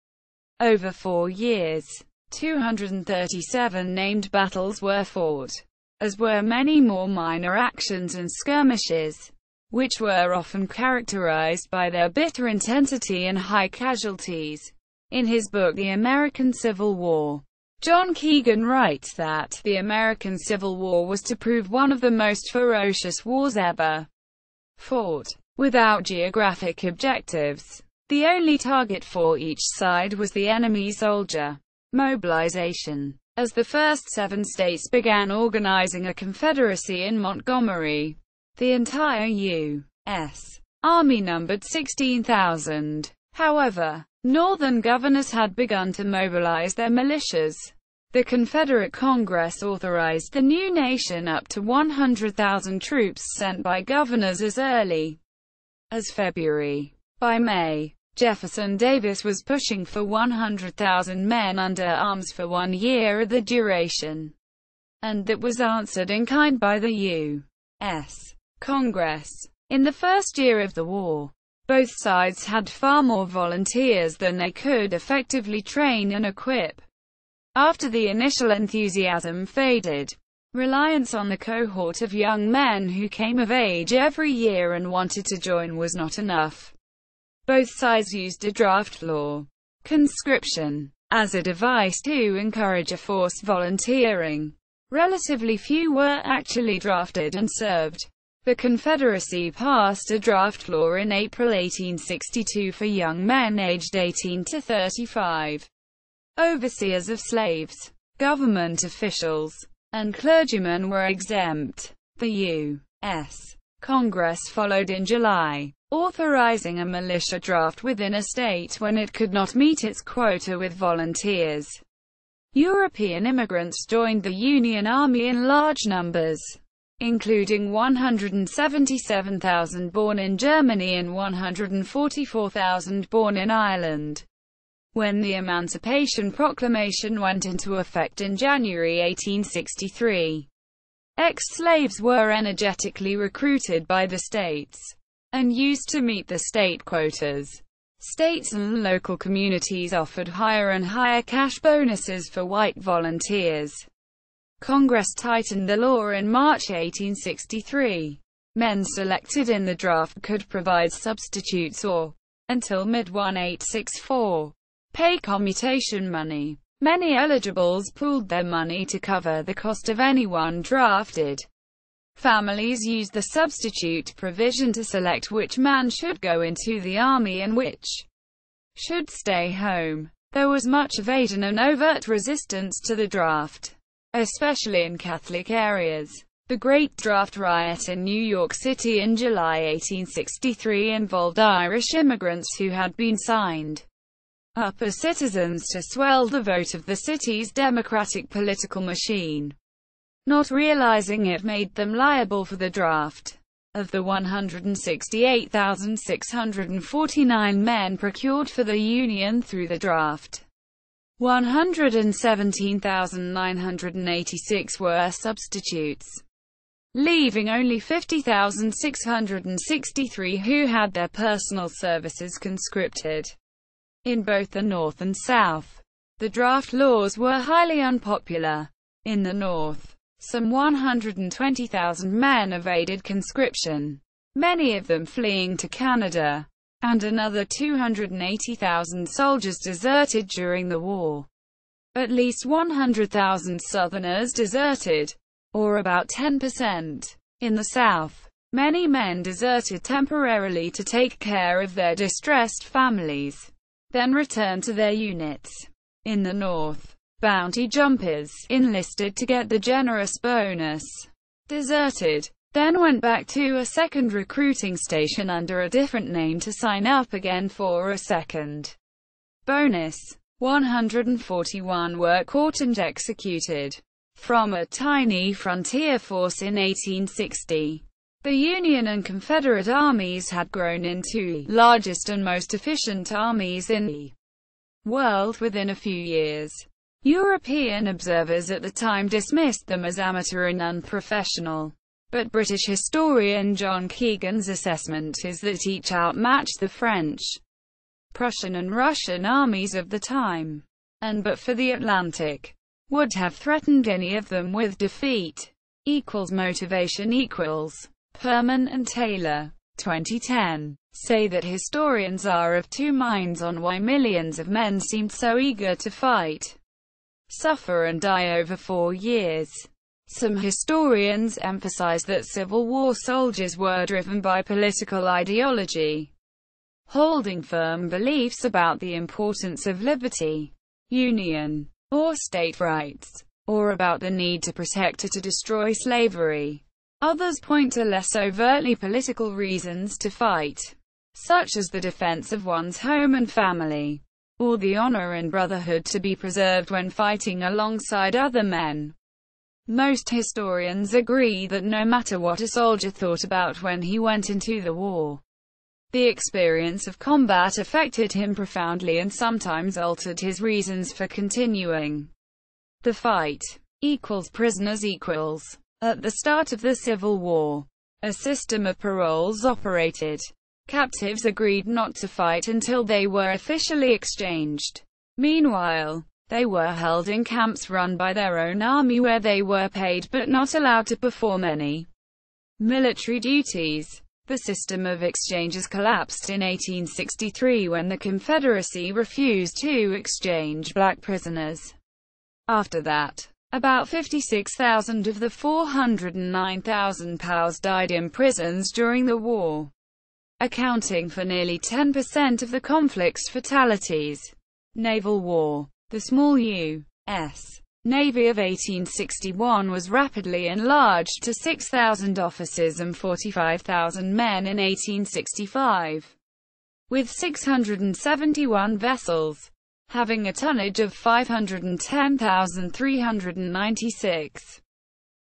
Over 4 years, 237 named battles were fought, as were many more minor actions and skirmishes, which were often characterized by their bitter intensity and high casualties. In his book The American Civil War, John Keegan writes that the American Civil War was to prove one of the most ferocious wars ever fought. Without geographic objectives, the only target for each side was the enemy soldier. Mobilization. As the first 7 states began organizing a confederacy in Montgomery, the entire U.S. Army numbered 16,000. However, Northern governors had begun to mobilize their militias. The Confederate Congress authorized the new nation up to 100,000 troops sent by governors as early as February. By May, Jefferson Davis was pushing for 100,000 men under arms for 1 year at the duration, and that was answered in kind by the U.S. Congress. In the first year of the war, both sides had far more volunteers than they could effectively train and equip. After the initial enthusiasm faded, reliance on the cohort of young men who came of age every year and wanted to join was not enough. Both sides used a draft law, conscription, as a device to encourage a forced volunteering. Relatively few were actually drafted and served. The Confederacy passed a draft law in April 1862 for young men aged 18 to 35. Overseers of slaves, government officials, and clergymen were exempt. The U.S. Congress followed in July, authorizing a militia draft within a state when it could not meet its quota with volunteers. European immigrants joined the Union Army in large numbers, including 177,000 born in Germany and 144,000 born in Ireland. When the Emancipation Proclamation went into effect in January 1863, ex-slaves were energetically recruited by the states and used to meet the state quotas. States and local communities offered higher and higher cash bonuses for white volunteers. Congress tightened the law in March 1863. Men selected in the draft could provide substitutes or, until mid-1864, pay commutation money. Many eligibles pooled their money to cover the cost of anyone drafted. Families used the substitute provision to select which man should go into the army and which should stay home. There was much evasion and overt resistance to the draft, especially in Catholic areas. The Great Draft Riot in New York City in July 1863 involved Irish immigrants who had been signed up as citizens to swell the vote of the city's democratic political machine. Not realizing it made them liable for the draft. Of the 168,649 men procured for the Union through the draft, 117,986 were substitutes, leaving only 50,663 who had their personal services conscripted. In both the North and South, the draft laws were highly unpopular. In the North, some 120,000 men evaded conscription, many of them fleeing to Canada, and another 280,000 soldiers deserted during the war. At least 100,000 Southerners deserted. or about 10%. In the South, many men deserted temporarily to take care of their distressed families, then returned to their units. In the North, bounty jumpers, enlisted to get the generous bonus, deserted, then went back to a second recruiting station under a different name to sign up again for a second bonus. 141 were caught and executed. From a tiny frontier force in 1860, the Union and Confederate armies had grown into the largest and most efficient armies in the world within a few years. European observers at the time dismissed them as amateur and unprofessional, but British historian John Keegan's assessment is that each outmatched the French, Prussian and Russian armies of the time, and but for the Atlantic, would have threatened any of them with defeat. Motivation equals. Herman and Taylor, 2010, say that historians are of two minds on why millions of men seemed so eager to fight, suffer and die over 4 years. Some historians emphasize that Civil War soldiers were driven by political ideology, holding firm beliefs about the importance of liberty, union, or state rights, or about the need to protect or to destroy slavery. Others point to less overtly political reasons to fight, such as the defense of one's home and family, or the honor and brotherhood to be preserved when fighting alongside other men. Most historians agree that no matter what a soldier thought about when he went into the war, the experience of combat affected him profoundly and sometimes altered his reasons for continuing the fight. Prisoners equals. At the start of the Civil War, a system of paroles operated. Captives agreed not to fight until they were officially exchanged. Meanwhile, they were held in camps run by their own army where they were paid but not allowed to perform any military duties. The system of exchanges collapsed in 1863 when the Confederacy refused to exchange black prisoners. After that, about 56,000 of the 409,000 POWs died in prisons during the war, accounting for nearly 10% of the conflict's fatalities. Naval War. The small U.S. Navy of 1861 was rapidly enlarged to 6,000 officers and 45,000 men in 1865, with 671 vessels, having a tonnage of 510,396.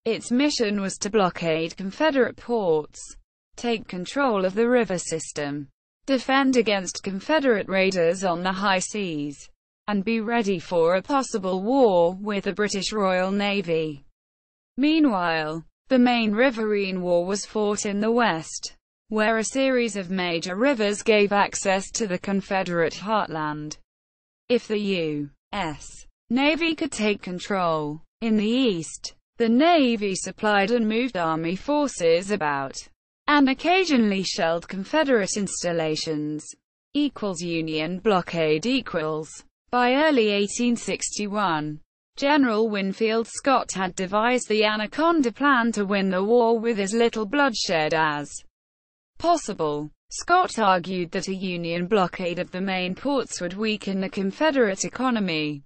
Its mission was to blockade Confederate ports, take control of the river system, defend against Confederate raiders on the high seas, and be ready for a possible war with the British Royal Navy. Meanwhile, the main riverine war was fought in the West, where a series of major rivers gave access to the Confederate heartland. If the U.S. Navy could take control in the East, the Navy supplied and moved Army forces about, and occasionally shelled Confederate installations. Union blockade equals. By early 1861, General Winfield Scott had devised the Anaconda Plan to win the war with as little bloodshed as possible. Scott argued that a Union blockade of the main ports would weaken the Confederate economy.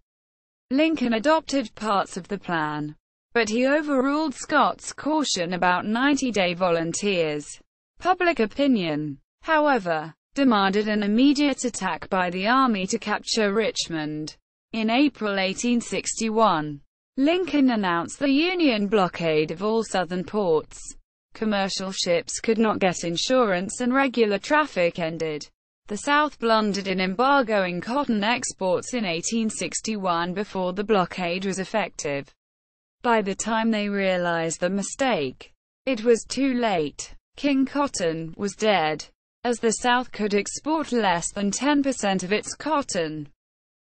Lincoln adopted parts of the plan, but he overruled Scott's caution about 90-day volunteers. Public opinion, however, demanded an immediate attack by the Army to capture Richmond. In April 1861, Lincoln announced the Union blockade of all southern ports. Commercial ships could not get insurance and regular traffic ended. The South blundered in embargoing cotton exports in 1861 before the blockade was effective. By the time they realized the mistake, it was too late. King Cotton was dead, as the South could export less than 10% of its cotton.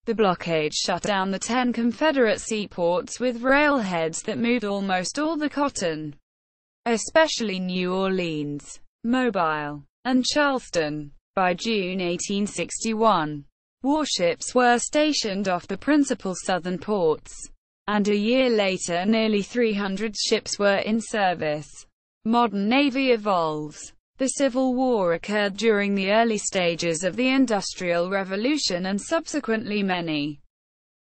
The blockade shut down the 10 Confederate seaports with railheads that moved almost all the cotton, especially New Orleans, Mobile, and Charleston. By June 1861, warships were stationed off the principal southern ports. and a year later nearly 300 ships were in service. Modern Navy evolves. The Civil War occurred during the early stages of the Industrial Revolution, and subsequently many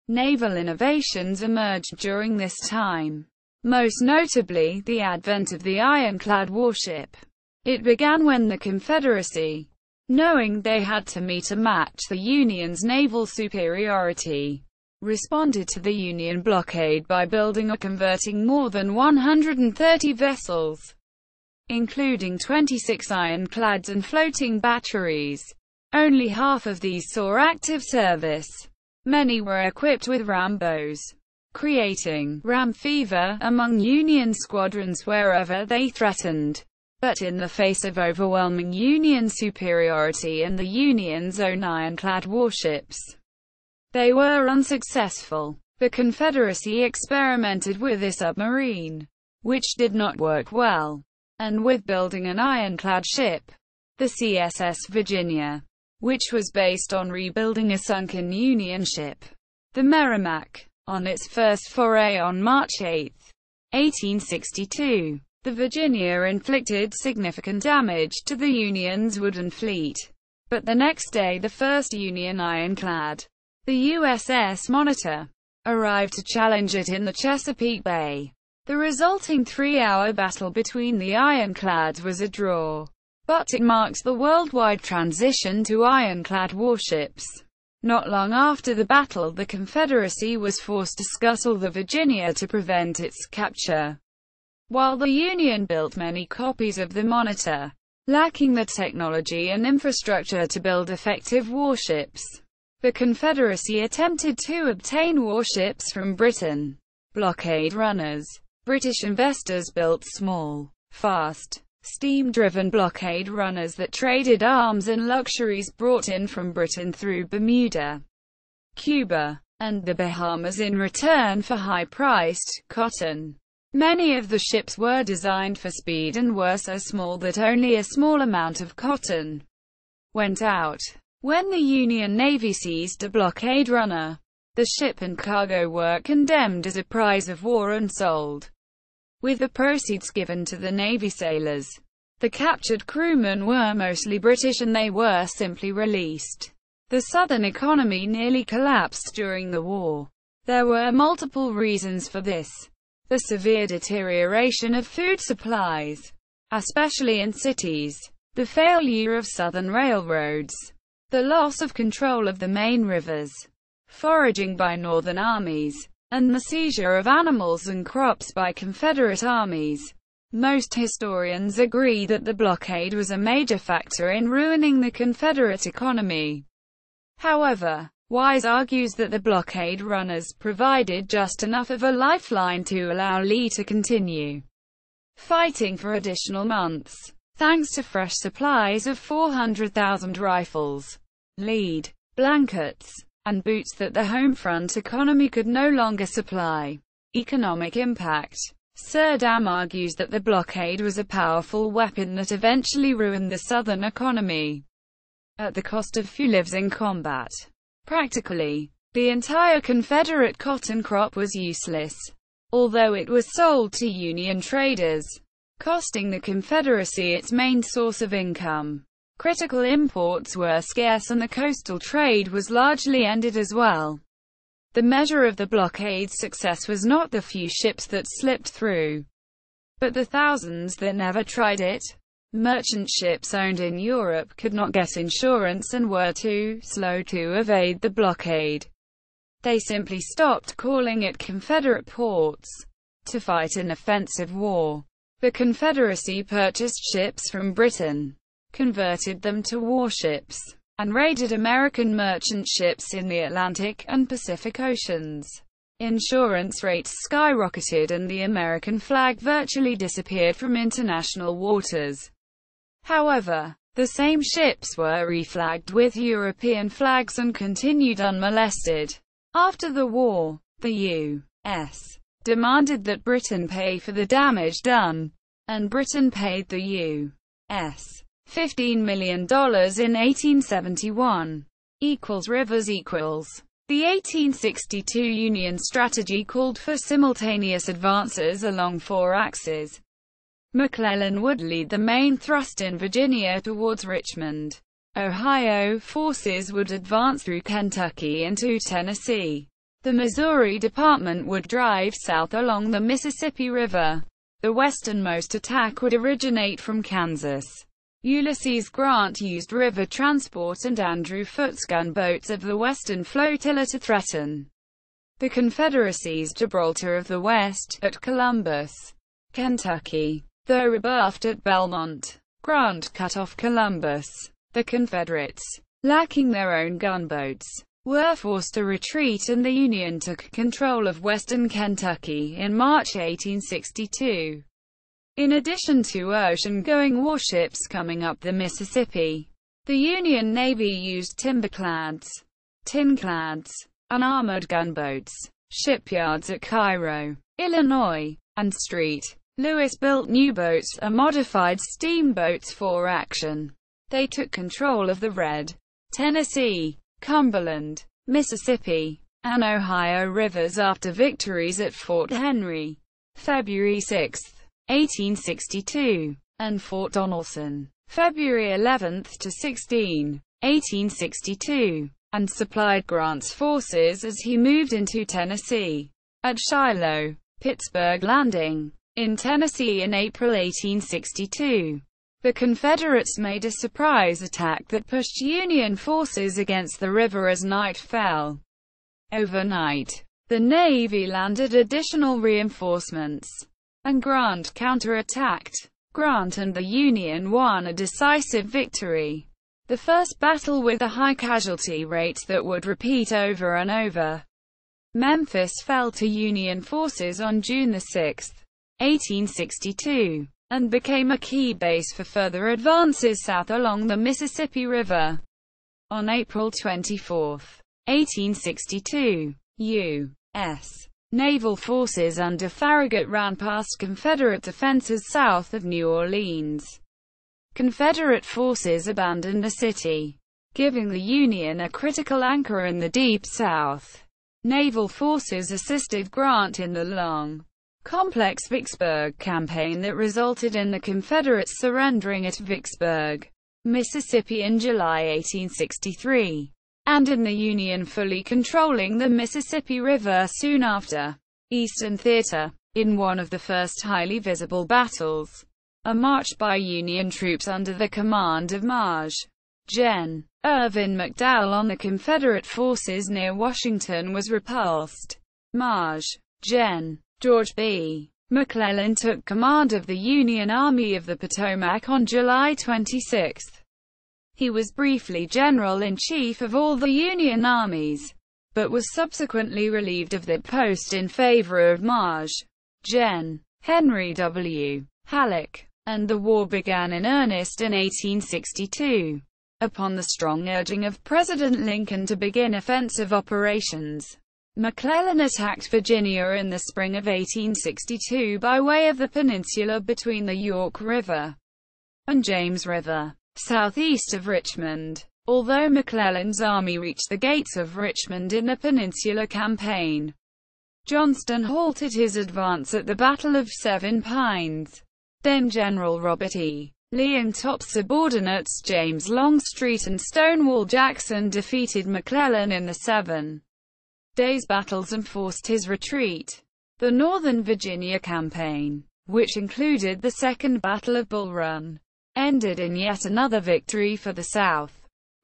naval innovations emerged during this time. Most notably, the advent of the ironclad warship. It began when the Confederacy, knowing they had to meet or match the Union's naval superiority, responded to the Union blockade by building or converting more than 130 vessels, including 26 ironclads and floating batteries. Only half of these saw active service. Many were equipped with rambows, creating ram fever among Union squadrons wherever they threatened. But in the face of overwhelming Union superiority and the Union's own ironclad warships, they were unsuccessful. The Confederacy experimented with a submarine, which did not work well, and with building an ironclad ship, the CSS Virginia, which was based on rebuilding a sunken Union ship, the Merrimack. On its first foray on March 8, 1862, the Virginia inflicted significant damage to the Union's wooden fleet. But the next day the first Union ironclad, the USS Monitor, arrived to challenge it in the Chesapeake Bay. The resulting 3-hour battle between the ironclads was a draw, but it marks the worldwide transition to ironclad warships. Not long after the battle, the Confederacy was forced to scuttle the Virginia to prevent its capture, while the Union built many copies of the Monitor, lacking the technology and infrastructure to build effective warships. The Confederacy attempted to obtain warships from Britain, blockade runners. British investors built small, fast, steam-driven blockade runners that traded arms and luxuries brought in from Britain through Bermuda, Cuba, and the Bahamas in return for high-priced cotton. Many of the ships were designed for speed and were so small that only a small amount of cotton went out. When the Union Navy seized a blockade runner, the ship and cargo were condemned as a prize of war and sold, with the proceeds given to the Navy sailors. The captured crewmen were mostly British and they were simply released. The Southern economy nearly collapsed during the war. There were multiple reasons for this. The severe deterioration of food supplies, especially in cities, the failure of Southern railroads, the loss of control of the main rivers, foraging by Northern armies, and the seizure of animals and crops by Confederate armies. Most historians agree that the blockade was a major factor in ruining the Confederate economy. However, Wise argues that the blockade runners provided just enough of a lifeline to allow Lee to continue fighting for additional months. Thanks to fresh supplies of 400,000 rifles, lead, blankets, and boots that the home front economy could no longer supply. Economic impact. Serdam argues that the blockade was a powerful weapon that eventually ruined the Southern economy at the cost of few lives in combat. Practically, the entire Confederate cotton crop was useless, although it was sold to Union traders, costing the Confederacy its main source of income. Critical imports were scarce and the coastal trade was largely ended as well. The measure of the blockade's success was not the few ships that slipped through, but the thousands that never tried it. Merchant ships owned in Europe could not get insurance and were too slow to evade the blockade. They simply stopped calling at Confederate ports to fight an offensive war. The Confederacy purchased ships from Britain, converted them to warships, and raided American merchant ships in the Atlantic and Pacific Oceans. Insurance rates skyrocketed and the American flag virtually disappeared from international waters. However, the same ships were reflagged with European flags and continued unmolested. After the war, the U.S. demanded that Britain pay for the damage done, and Britain paid the U.S. $15 million in 1871. Rivers equals The 1862 Union strategy called for simultaneous advances along four axes. McClellan would lead the main thrust in Virginia towards Richmond. Ohio forces would advance through Kentucky into Tennessee. The Missouri Department would drive south along the Mississippi River. The westernmost attack would originate from Kansas. Ulysses Grant used river transport and Andrew Foote's gunboats of the Western Flotilla to threaten the Confederacy's Gibraltar of the West, at Columbus, Kentucky. Though rebuffed at Belmont, Grant cut off Columbus. The Confederates, lacking their own gunboats, were forced to retreat and the Union took control of western Kentucky in March 1862. In addition to ocean-going warships coming up the Mississippi, the Union Navy used timberclads, tinclads, unarmored gunboats, shipyards at Cairo, Illinois, and St. Louis built new boats or modified steamboats for action. They took control of the Red, Tennessee, Cumberland, Mississippi, and Ohio rivers after victories at Fort Henry, February 6, 1862, and Fort Donelson, February 11–16, 1862, and supplied Grant's forces as he moved into Tennessee. At Shiloh, Pittsburgh Landing, in Tennessee in April 1862, the Confederates made a surprise attack that pushed Union forces against the river as night fell. Overnight, the Navy landed additional reinforcements, and Grant counterattacked. Grant and the Union won a decisive victory, the first battle with a high casualty rate that would repeat over and over. Memphis fell to Union forces on June 6, 1862, and became a key base for further advances south along the Mississippi River. On April 24, 1862, U.S. naval forces under Farragut ran past Confederate defenses south of New Orleans. Confederate forces abandoned the city, giving the Union a critical anchor in the Deep South. Naval forces assisted Grant in the long, complex Vicksburg campaign that resulted in the Confederates surrendering at Vicksburg, Mississippi in July 1863, and in the Union fully controlling the Mississippi River soon after. Eastern Theater. In one of the first highly visible battles, a march by Union troops under the command of Maj. Gen. Irvin McDowell on the Confederate forces near Washington was repulsed. Maj. Gen. George B. McClellan took command of the Union Army of the Potomac on July 26. He was briefly General-in-Chief of all the Union armies, but was subsequently relieved of that post in favor of Maj. Gen. Henry W. Halleck, and the war began in earnest in 1862. Upon the strong urging of President Lincoln to begin offensive operations, McClellan attacked Virginia in the spring of 1862 by way of the peninsula between the York River and James River, southeast of Richmond. Although McClellan's army reached the gates of Richmond in the Peninsula Campaign, Johnston halted his advance at the Battle of Seven Pines. Then General Robert E. Lee and top subordinates James Longstreet and Stonewall Jackson defeated McClellan in the 7 days battles and forced his retreat. The Northern Virginia Campaign, which included the Second Battle of Bull Run, ended in yet another victory for the South.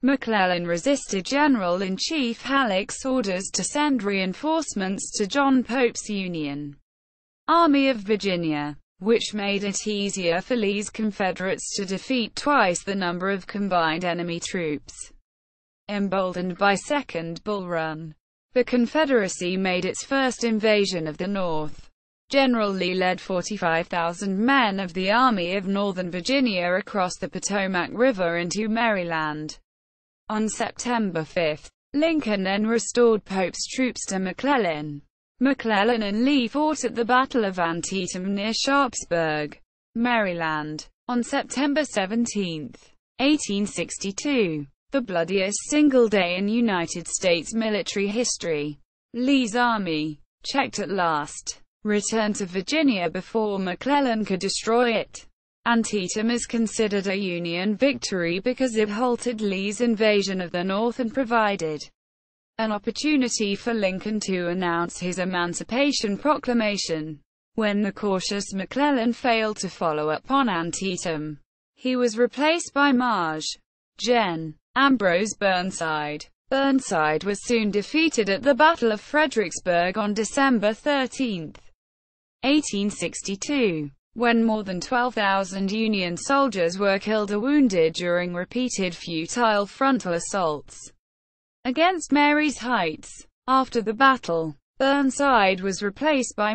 McClellan resisted General-in-Chief Halleck's orders to send reinforcements to John Pope's Union Army of Virginia, which made it easier for Lee's Confederates to defeat twice the number of combined enemy troops. Emboldened by Second Bull Run, the Confederacy made its first invasion of the North. General Lee led 45,000 men of the Army of Northern Virginia across the Potomac River into Maryland. On September 5, Lincoln then restored Pope's troops to McClellan. McClellan and Lee fought at the Battle of Antietam near Sharpsburg, Maryland. On September 17, 1862, the bloodiest single day in United States military history. Lee's army, checked at last, returned to Virginia before McClellan could destroy it. Antietam is considered a Union victory because it halted Lee's invasion of the North and provided an opportunity for Lincoln to announce his Emancipation Proclamation. When the cautious McClellan failed to follow up on Antietam, he was replaced by Gen. Ambrose Burnside. Burnside was soon defeated at the Battle of Fredericksburg on December 13, 1862, when more than 12,000 Union soldiers were killed or wounded during repeated futile frontal assaults against Marye's Heights. After the battle, Burnside was replaced by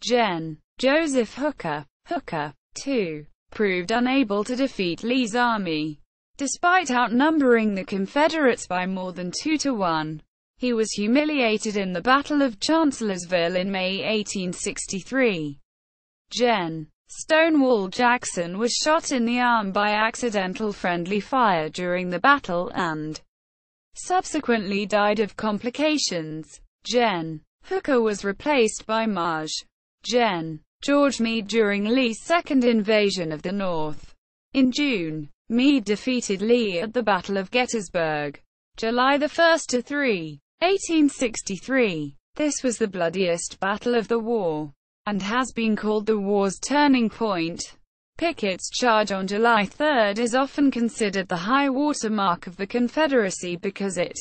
Gen. Joseph Hooker. Hooker, too, proved unable to defeat Lee's army. Despite outnumbering the Confederates by more than 2-1, he was humiliated in the Battle of Chancellorsville in May 1863. Gen. Stonewall Jackson was shot in the arm by accidental friendly fire during the battle, and subsequently died of complications. Gen. Hooker was replaced by Gen. George Meade during Lee's second invasion of the North. In June, Meade defeated Lee at the Battle of Gettysburg, July 1–3, 1863. This was the bloodiest battle of the war, and has been called the war's turning point. Pickett's charge on July 3 is often considered the high-water mark of the Confederacy because it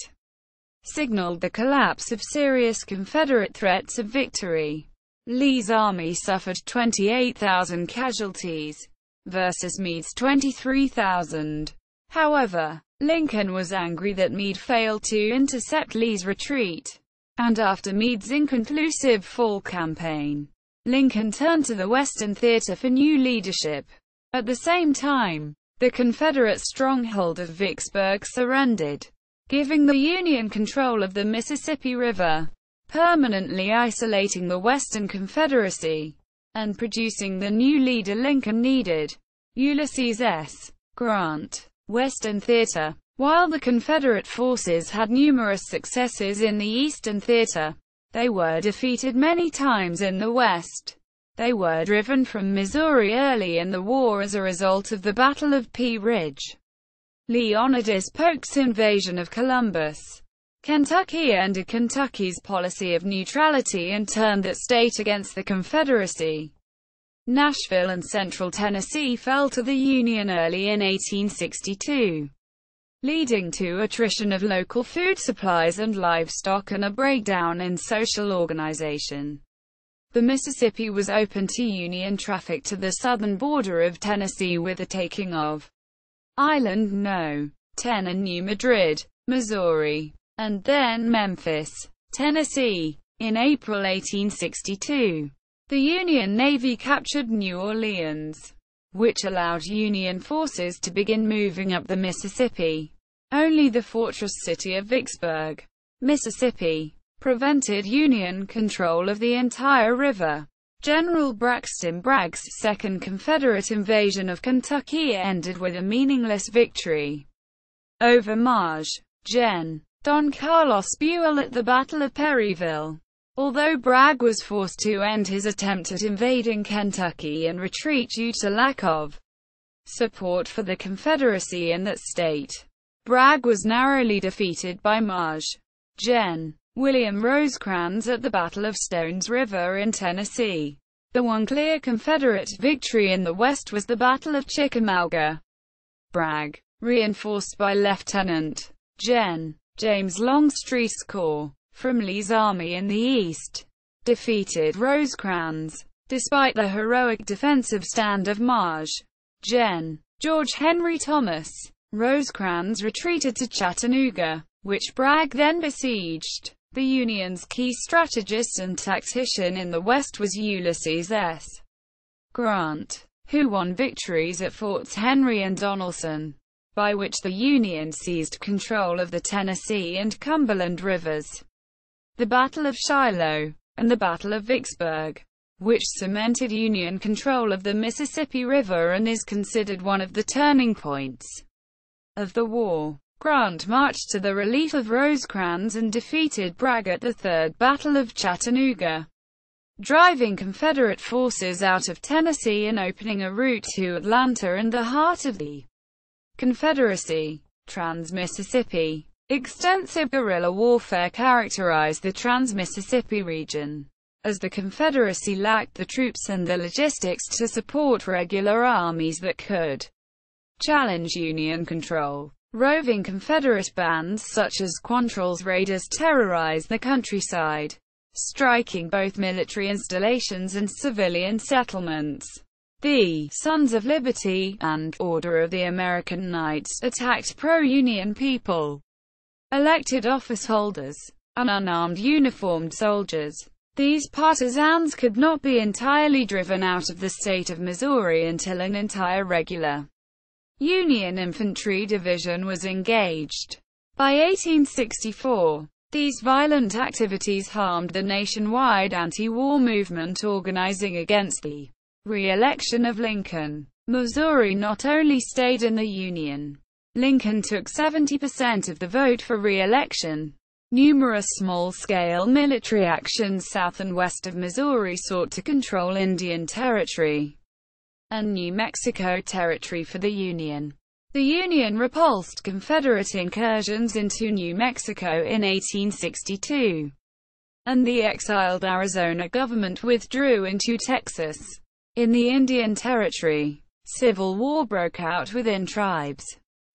signaled the collapse of serious Confederate threats of victory. Lee's army suffered 28,000 casualties, versus Meade's 23,000. However, Lincoln was angry that Meade failed to intercept Lee's retreat, and after Meade's inconclusive fall campaign, Lincoln turned to the Western Theater for new leadership. At the same time, the Confederate stronghold of Vicksburg surrendered, giving the Union control of the Mississippi River, permanently isolating the Western Confederacy, and producing the new leader Lincoln needed, Ulysses S. Grant. Western Theater. While the Confederate forces had numerous successes in the Eastern Theater, they were defeated many times in the West. They were driven from Missouri early in the war as a result of the Battle of Pea Ridge. Lee honored his Polk's invasion of Columbus, Kentucky, ended Kentucky's policy of neutrality and turned that state against the Confederacy. Nashville and Central Tennessee fell to the Union early in 1862, leading to attrition of local food supplies and livestock and a breakdown in social organization. The Mississippi was open to Union traffic to the southern border of Tennessee with the taking of Island No. 10 and New Madrid, Missouri, and then Memphis, Tennessee. In April 1862, the Union Navy captured New Orleans, which allowed Union forces to begin moving up the Mississippi. Only the fortress city of Vicksburg, Mississippi, prevented Union control of the entire river. General Braxton Bragg's second Confederate invasion of Kentucky ended with a meaningless victory over Gen. Don Carlos Buell at the Battle of Perryville. Although Bragg was forced to end his attempt at invading Kentucky and retreat due to lack of support for the Confederacy in that state, Bragg was narrowly defeated by Gen. William Rosecrans at the Battle of Stones River in Tennessee. The one clear Confederate victory in the West was the Battle of Chickamauga. Bragg, reinforced by Lieutenant Gen. James Longstreet's corps from Lee's army in the East, defeated Rosecrans. Despite the heroic defensive stand of Gen. George Henry Thomas, Rosecrans retreated to Chattanooga, which Bragg then besieged. The Union's key strategist and tactician in the West was Ulysses S. Grant, who won victories at Forts Henry and Donelson, by which the Union seized control of the Tennessee and Cumberland rivers. The Battle of Shiloh, and the Battle of Vicksburg, which cemented Union control of the Mississippi River and is considered one of the turning points of the war. Grant marched to the relief of Rosecrans and defeated Bragg at the Third Battle of Chattanooga, driving Confederate forces out of Tennessee and opening a route to Atlanta and the heart of the Confederacy. Trans-Mississippi. Extensive guerrilla warfare characterized the Trans-Mississippi region, as the Confederacy lacked the troops and the logistics to support regular armies that could challenge Union control. Roving Confederate bands such as Quantrill's raiders terrorized the countryside, striking both military installations and civilian settlements. The Sons of Liberty and Order of the American Knights attacked pro-Union people, elected office holders, and unarmed uniformed soldiers. These partisans could not be entirely driven out of the state of Missouri until an entire regular Union infantry division was engaged. By 1864, these violent activities harmed the nationwide anti-war movement organizing against the re-election of Lincoln. Missouri not only stayed in the Union. Lincoln took 70% of the vote for re-election. Numerous small-scale military actions south and west of Missouri sought to control Indian Territory and New Mexico Territory for the Union. The Union repulsed Confederate incursions into New Mexico in 1862, and the exiled Arizona government withdrew into Texas. In the Indian Territory, civil war broke out within tribes.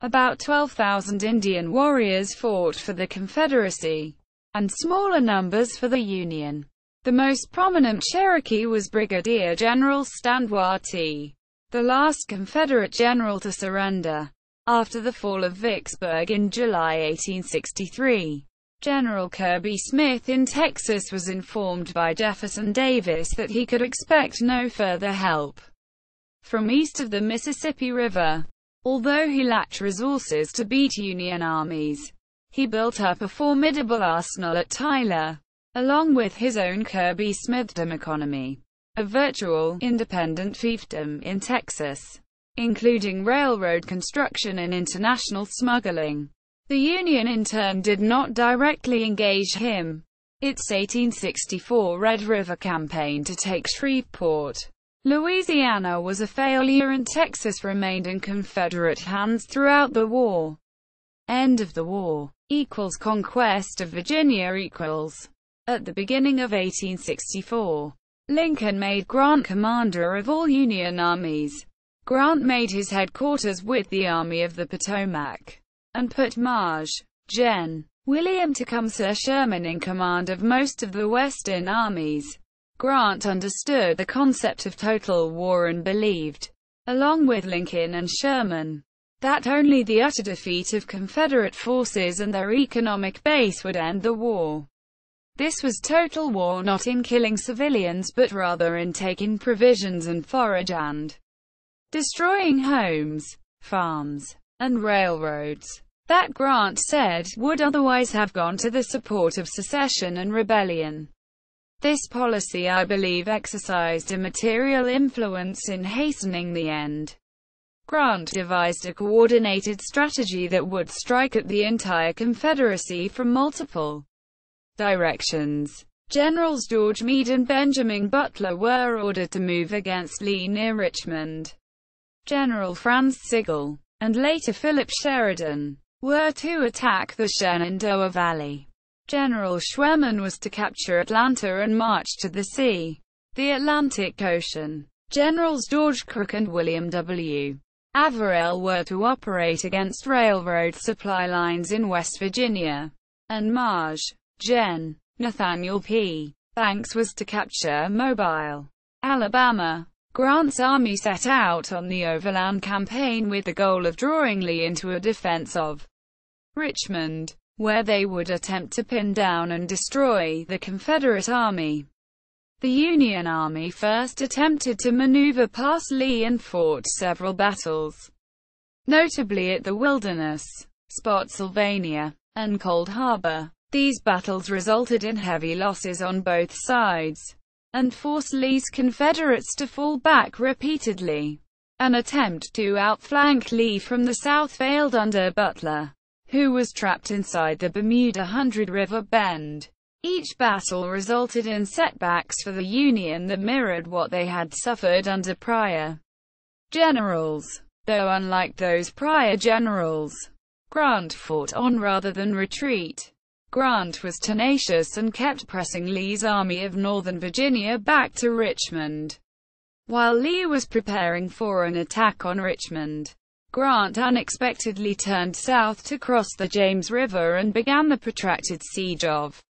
About 12,000 Indian warriors fought for the Confederacy, and smaller numbers for the Union. The most prominent Cherokee was Brigadier General Stanwart T., the last Confederate general to surrender. After the fall of Vicksburg in July 1863, General Kirby Smith in Texas was informed by Jefferson Davis that he could expect no further help from east of the Mississippi River. Although he lacked resources to beat Union armies, he built up a formidable arsenal at Tyler, along with his own Kirby Smithdom economy, a virtual, independent fiefdom in Texas, including railroad construction and international smuggling. The Union in turn did not directly engage him. Its 1864 Red River Campaign to take Shreveport, Louisiana was a failure and Texas remained in Confederate hands throughout the war. End of the war equals conquest of Virginia equals. At the beginning of 1864, Lincoln made Grant commander of all Union armies. Grant made his headquarters with the Army of the Potomac, and put Maj. Gen. William Tecumseh Sherman in command of most of the Western armies. Grant understood the concept of total war and believed, along with Lincoln and Sherman, that only the utter defeat of Confederate forces and their economic base would end the war. This was total war not in killing civilians but rather in taking provisions and forage and destroying homes, farms, and railroads, that Grant said would otherwise have gone to the support of secession and rebellion. This policy, I believe, exercised a material influence in hastening the end. Grant devised a coordinated strategy that would strike at the entire Confederacy from multiple directions. Generals George Meade and Benjamin Butler were ordered to move against Lee near Richmond. General Franz Sigel, and later Philip Sheridan, were to attack the Shenandoah Valley. General Schwerin was to capture Atlanta and march to the sea, the Atlantic Ocean. Generals George Crook and William W. Averell were to operate against railroad supply lines in West Virginia, and Maj. Gen. Nathaniel P. Banks was to capture Mobile, Alabama. Grant's army set out on the overland campaign with the goal of drawing Lee into a defense of Richmond, where they would attempt to pin down and destroy the Confederate army. The Union Army first attempted to maneuver past Lee and fought several battles, notably at the Wilderness, Spotsylvania, and Cold Harbor. These battles resulted in heavy losses on both sides, and forced Lee's Confederates to fall back repeatedly. An attempt to outflank Lee from the south failed under Butler. who was trapped inside the Bermuda Hundred River Bend. Each battle resulted in setbacks for the Union that mirrored what they had suffered under prior generals. Though unlike those prior generals, Grant fought on rather than retreat. Grant was tenacious and kept pressing Lee's Army of Northern Virginia back to Richmond. While Lee was preparing for an attack on Richmond, Grant unexpectedly turned south to cross the James River and began the protracted siege of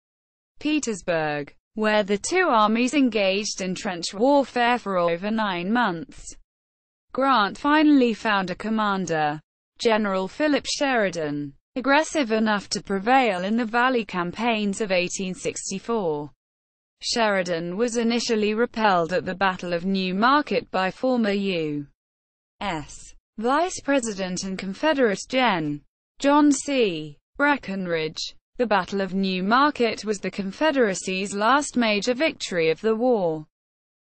Petersburg, where the two armies engaged in trench warfare for over 9 months. Grant finally found a commander, General Philip Sheridan, aggressive enough to prevail in the Valley campaigns of 1864. Sheridan was initially repelled at the Battle of New Market by former U.S. Vice President and Confederate John C. Breckinridge. The Battle of New Market was the Confederacy's last major victory of the war.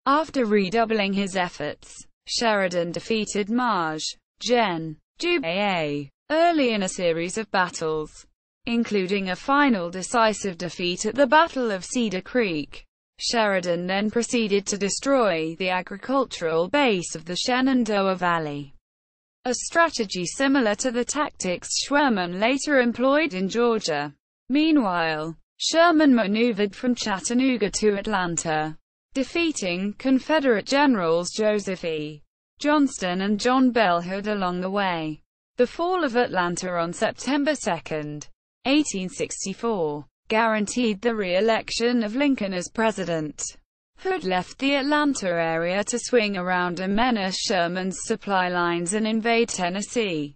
After redoubling his efforts, Sheridan defeated Maj. Gen. Dubé early in a series of battles, including a final decisive defeat at the Battle of Cedar Creek. Sheridan then proceeded to destroy the agricultural base of the Shenandoah Valley, a strategy similar to the tactics Sherman later employed in Georgia. Meanwhile, Sherman maneuvered from Chattanooga to Atlanta, defeating Confederate generals Joseph E. Johnston and John Bell Hood along the way. The fall of Atlanta on September 2, 1864, guaranteed the re-election of Lincoln as president. Hood left the Atlanta area to swing around and menace Sherman's supply lines and invade Tennessee.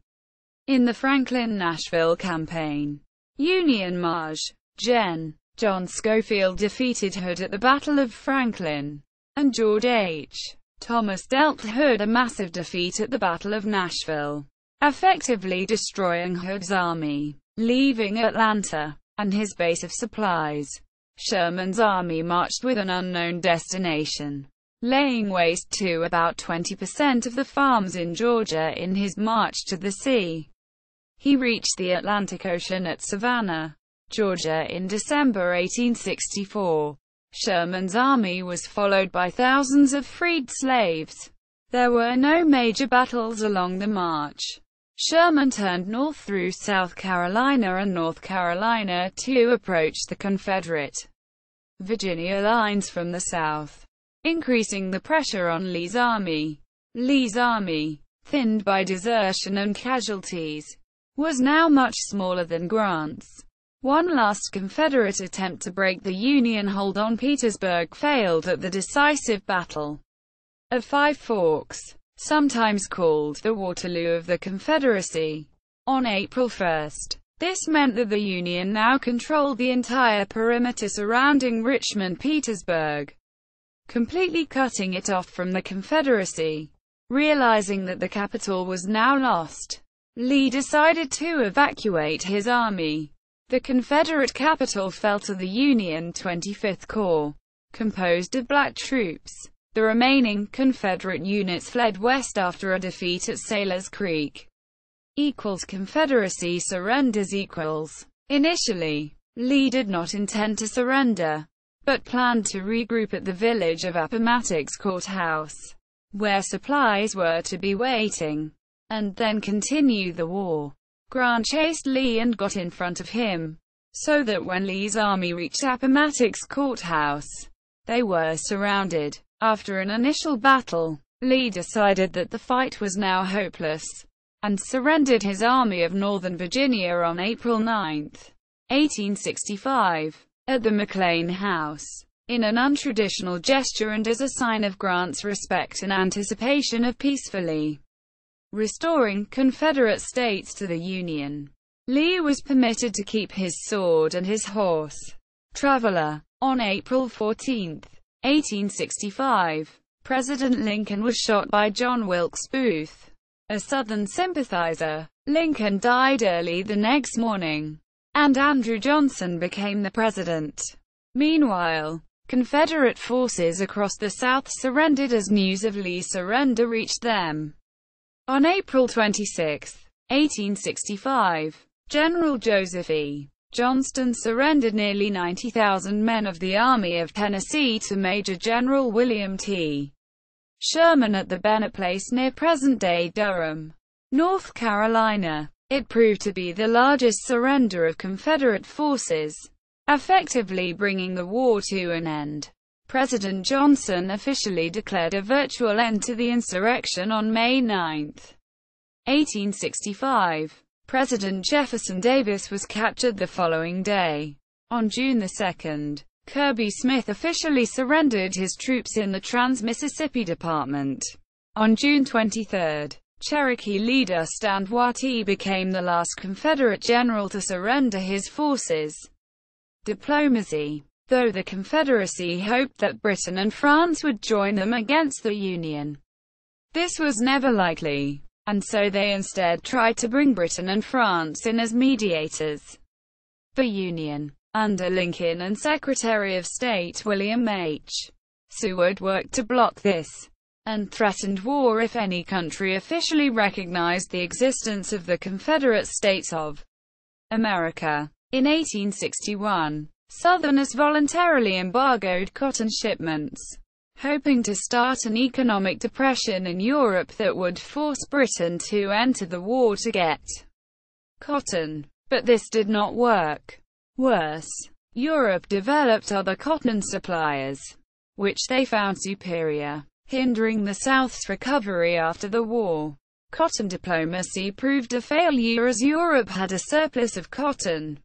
In the Franklin-Nashville campaign, Union Maj. Gen. John Schofield defeated Hood at the Battle of Franklin, and George H. Thomas dealt Hood a massive defeat at the Battle of Nashville, effectively destroying Hood's army. Leaving Atlanta and his base of supplies, Sherman's army marched with an unknown destination, laying waste to about 20% of the farms in Georgia in his march to the sea. He reached the Atlantic Ocean at Savannah, Georgia in December 1864. Sherman's army was followed by thousands of freed slaves. There were no major battles along the march. Sherman turned north through South Carolina and North Carolina to approach the Confederate Virginia lines from the south, increasing the pressure on Lee's army. Lee's army, thinned by desertion and casualties, was now much smaller than Grant's. One last Confederate attempt to break the Union hold on Petersburg failed at the decisive Battle of Five Forks, sometimes called the Waterloo of the Confederacy, on April 1. This meant that the Union now controlled the entire perimeter surrounding Richmond-Petersburg, completely cutting it off from the Confederacy. Realizing that the capital was now lost, Lee decided to evacuate his army. The Confederate capital fell to the Union 25th Corps, composed of black troops. The remaining Confederate units fled west after a defeat at Sailor's Creek. Confederacy surrenders equals. Initially, Lee did not intend to surrender, but planned to regroup at the village of Appomattox Courthouse, where supplies were to be waiting, and then continue the war. Grant chased Lee and got in front of him, so that when Lee's army reached Appomattox Courthouse, they were surrounded. After an initial battle, Lee decided that the fight was now hopeless, and surrendered his Army of Northern Virginia on April 9, 1865, at the McLean House, in an untraditional gesture and as a sign of Grant's respect and anticipation of peacefully restoring Confederate states to the Union. Lee was permitted to keep his sword and his horse, Traveler. On April 14, 1865, President Lincoln was shot by John Wilkes Booth, a Southern sympathizer. Lincoln died early the next morning, and Andrew Johnson became the president. Meanwhile, Confederate forces across the South surrendered as news of Lee's surrender reached them. On April 26, 1865, General Joseph E. Johnston surrendered nearly 90,000 men of the Army of Tennessee to Major General William T. Sherman at the Bennett Place near present-day Durham, North Carolina. It proved to be the largest surrender of Confederate forces, effectively bringing the war to an end. President Johnson officially declared a virtual end to the insurrection on May 9, 1865. President Jefferson Davis was captured the following day. On June 2, Kirby Smith officially surrendered his troops in the Trans-Mississippi Department. On June 23, Cherokee leader Stand Watie became the last Confederate general to surrender his forces. Diplomacy. Though the Confederacy hoped that Britain and France would join them against the Union, this was never likely, and so they instead tried to bring Britain and France in as mediators. The Union, under Lincoln and Secretary of State William H. Seward, worked to block this, and threatened war if any country officially recognized the existence of the Confederate States of America. In 1861, Southerners voluntarily embargoed cotton shipments, hoping to start an economic depression in Europe that would force Britain to enter the war to get cotton. But this did not work. Worse, Europe developed other cotton suppliers, which they found superior, hindering the South's recovery after the war. Cotton diplomacy proved a failure as Europe had a surplus of cotton,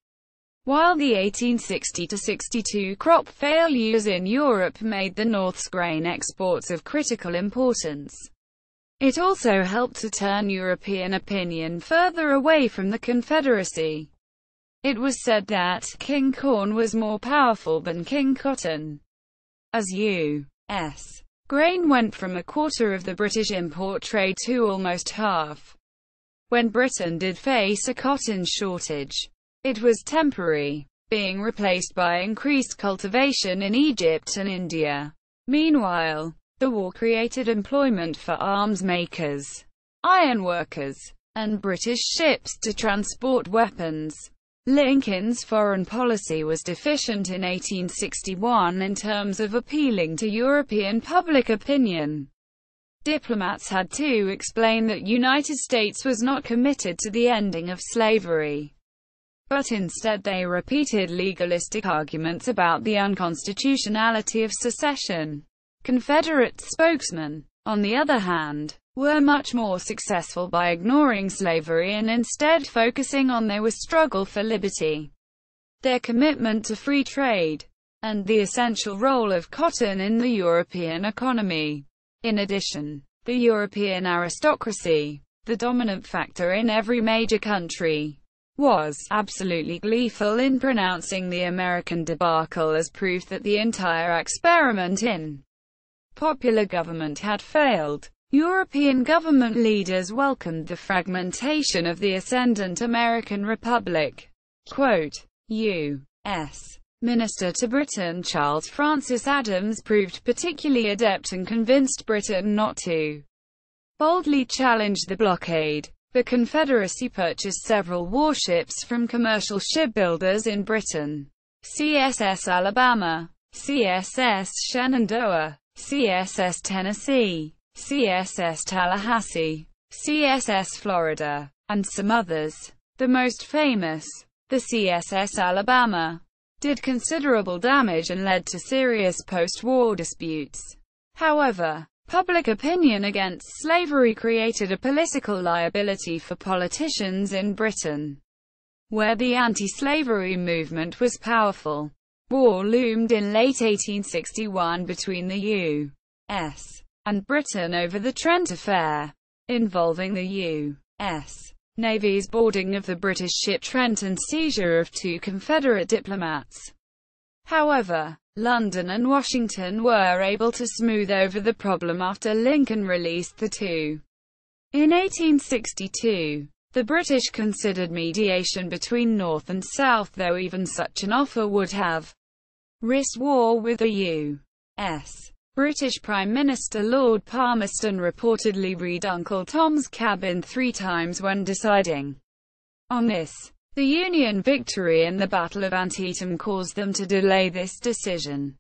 while the 1860–62 crop failures in Europe made the North's grain exports of critical importance. It also helped to turn European opinion further away from the Confederacy. It was said that King Corn was more powerful than King Cotton, as U.S. grain went from a quarter of the British import trade to almost half. When Britain did face a cotton shortage, it was temporary, being replaced by increased cultivation in Egypt and India. Meanwhile, the war created employment for arms makers, iron workers, and British ships to transport weapons. Lincoln's foreign policy was deficient in 1861 in terms of appealing to European public opinion. Diplomats had to explain that the United States was not committed to the ending of slavery, but instead they repeated legalistic arguments about the unconstitutionality of secession. Confederate spokesmen, on the other hand, were much more successful by ignoring slavery and instead focusing on their struggle for liberty, their commitment to free trade, and the essential role of cotton in the European economy. In addition, the European aristocracy, the dominant factor in every major country, was absolutely gleeful in pronouncing the American debacle as proof that the entire experiment in popular government had failed. European government leaders welcomed the fragmentation of the ascendant American Republic. Quote, U.S. Minister to Britain Charles Francis Adams proved particularly adept and convinced Britain not to boldly challenge the blockade. The Confederacy purchased several warships from commercial shipbuilders in Britain: CSS Alabama, CSS Shenandoah, CSS Tennessee, CSS Tallahassee, CSS Florida, and some others. The most famous, the CSS Alabama, did considerable damage and led to serious post-war disputes. However, public opinion against slavery created a political liability for politicians in Britain, where the anti-slavery movement was powerful. War loomed in late 1861 between the U.S. and Britain over the Trent Affair, involving the U.S. Navy's boarding of the British ship Trent and seizure of 2 Confederate diplomats. However, London and Washington were able to smooth over the problem after Lincoln released the two. In 1862, the British considered mediation between North and South, though even such an offer would have risked war with the U.S. British Prime Minister Lord Palmerston reportedly read Uncle Tom's Cabin 3 times when deciding on this. The Union victory in the Battle of Antietam caused them to delay this decision.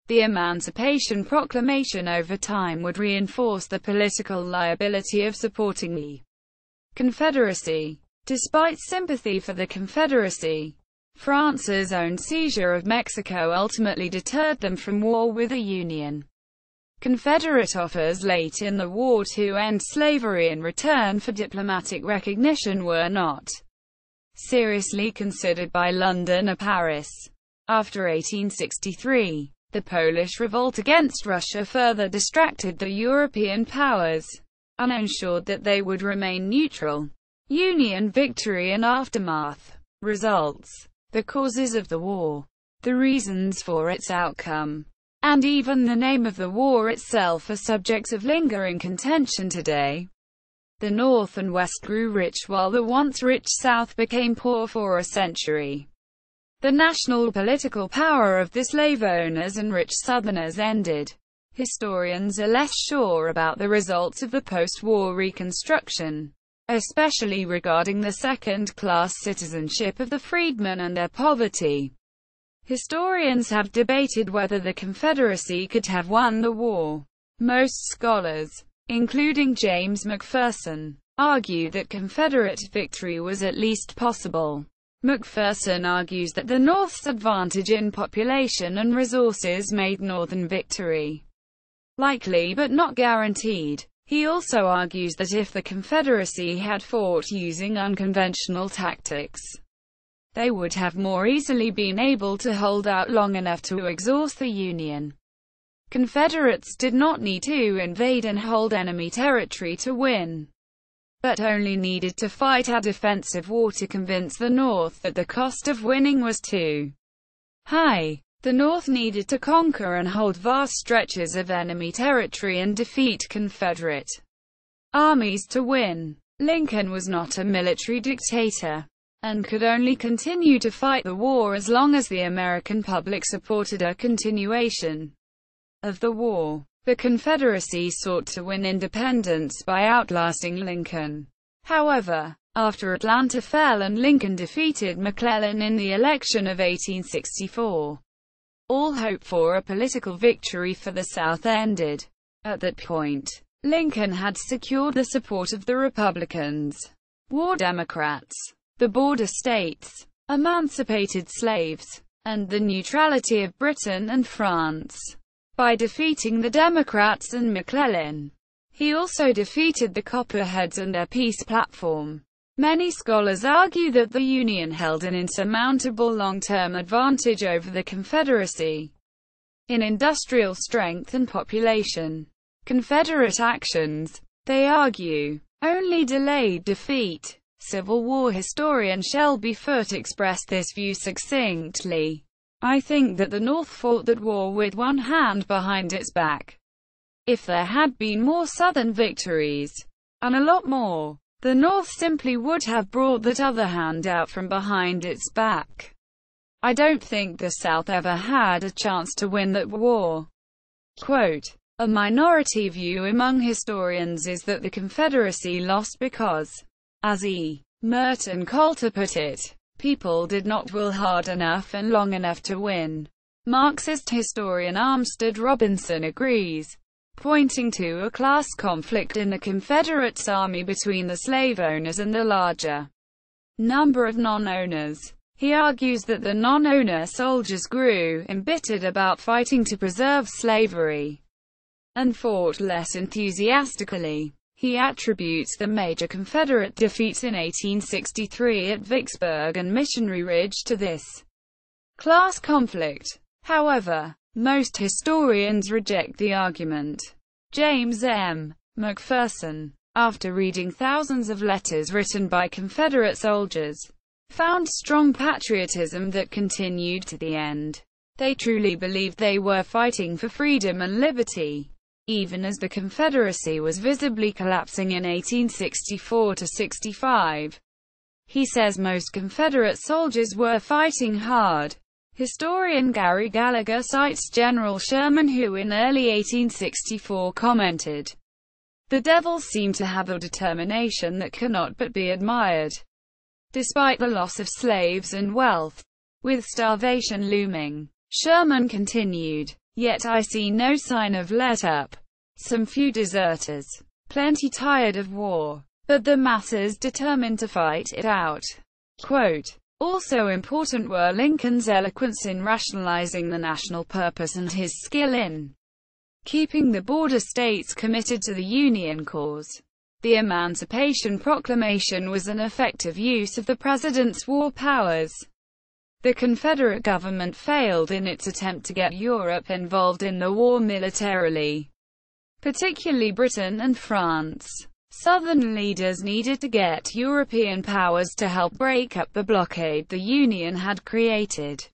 The Emancipation Proclamation over time would reinforce the political liability of supporting the Confederacy. Despite sympathy for the Confederacy, France's own seizure of Mexico ultimately deterred them from war with the Union. Confederate offers late in the war to end slavery in return for diplomatic recognition were not seriously considered by London or Paris. After 1863, the Polish revolt against Russia further distracted the European powers, and ensured that they would remain neutral. Union victory and aftermath. Results. The causes of the war. The reasons for its outcome. And even the name of the war itself are subjects of lingering contention today. The North and West grew rich while the once rich South became poor for a century. The national political power of the slave owners and rich Southerners ended. Historians are less sure about the results of the post-war Reconstruction, especially regarding the second-class citizenship of the freedmen and their poverty. Historians have debated whether the Confederacy could have won the war. Most scholars, including James McPherson, argue that Confederate victory was at least possible. McPherson argues that the North's advantage in population and resources made Northern victory likely but not guaranteed. He also argues that if the Confederacy had fought using unconventional tactics, they would have more easily been able to hold out long enough to exhaust the Union. Confederates did not need to invade and hold enemy territory to win, but only needed to fight a defensive war to convince the North that the cost of winning was too high. The North needed to conquer and hold vast stretches of enemy territory and defeat Confederate armies to win. Lincoln was not a military dictator, and could only continue to fight the war as long as the American public supported a continuation of the war. The Confederacy sought to win independence by outlasting Lincoln. However, after Atlanta fell and Lincoln defeated McClellan in the election of 1864, all hope for a political victory for the South ended. At that point, Lincoln had secured the support of the Republicans, war Democrats, the border states, emancipated slaves, and the neutrality of Britain and France. By defeating the Democrats and McClellan, he also defeated the Copperheads and their peace platform. Many scholars argue that the Union held an insurmountable long-term advantage over the Confederacy in industrial strength and population. Confederate actions, they argue, only delayed defeat. Civil War historian Shelby Foote expressed this view succinctly. I think that the North fought that war with one hand behind its back. If there had been more Southern victories, and a lot more, the North simply would have brought that other hand out from behind its back. I don't think the South ever had a chance to win that war. Quote, a minority view among historians is that the Confederacy lost because, as E. Merton Coulter put it, people did not will hard enough and long enough to win. Marxist historian Armstead Robinson agrees, pointing to a class conflict in the Confederates' army between the slave owners and the larger number of non-owners. He argues that the non-owner soldiers grew embittered about fighting to preserve slavery, and fought less enthusiastically. He attributes the major Confederate defeats in 1863 at Vicksburg and Missionary Ridge to this class conflict. However, most historians reject the argument. James M. McPherson, after reading thousands of letters written by Confederate soldiers, found strong patriotism that continued to the end. They truly believed they were fighting for freedom and liberty, even as the Confederacy was visibly collapsing in 1864–65. He says most Confederate soldiers were fighting hard. Historian Gary Gallagher cites General Sherman, who in early 1864 commented, "The devils seem to have a determination that cannot but be admired." despite the loss of slaves and wealth. With starvation looming, Sherman continued, "Yet I see no sign of let-up. Some few deserters, plenty tired of war, but the masses determined to fight it out." Quote, also important were Lincoln's eloquence in rationalizing the national purpose and his skill in keeping the border states committed to the Union cause. The Emancipation Proclamation was an effective use of the president's war powers. The Confederate government failed in its attempt to get Europe involved in the war militarily, particularly Britain and France. Southern leaders needed to get European powers to help break up the blockade the Union had created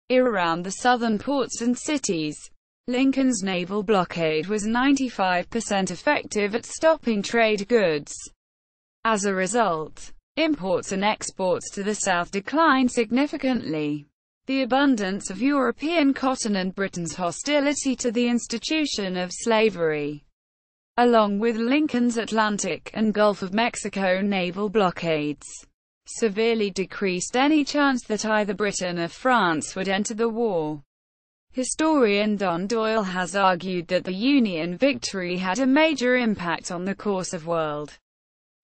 around the southern ports and cities. Lincoln's naval blockade was 95% effective at stopping trade goods. As a result, imports and exports to the South declined significantly. The abundance of European cotton and Britain's hostility to the institution of slavery, along with Lincoln's Atlantic and Gulf of Mexico naval blockades, severely decreased any chance that either Britain or France would enter the war. Historian Don Doyle has argued that the Union victory had a major impact on the course of world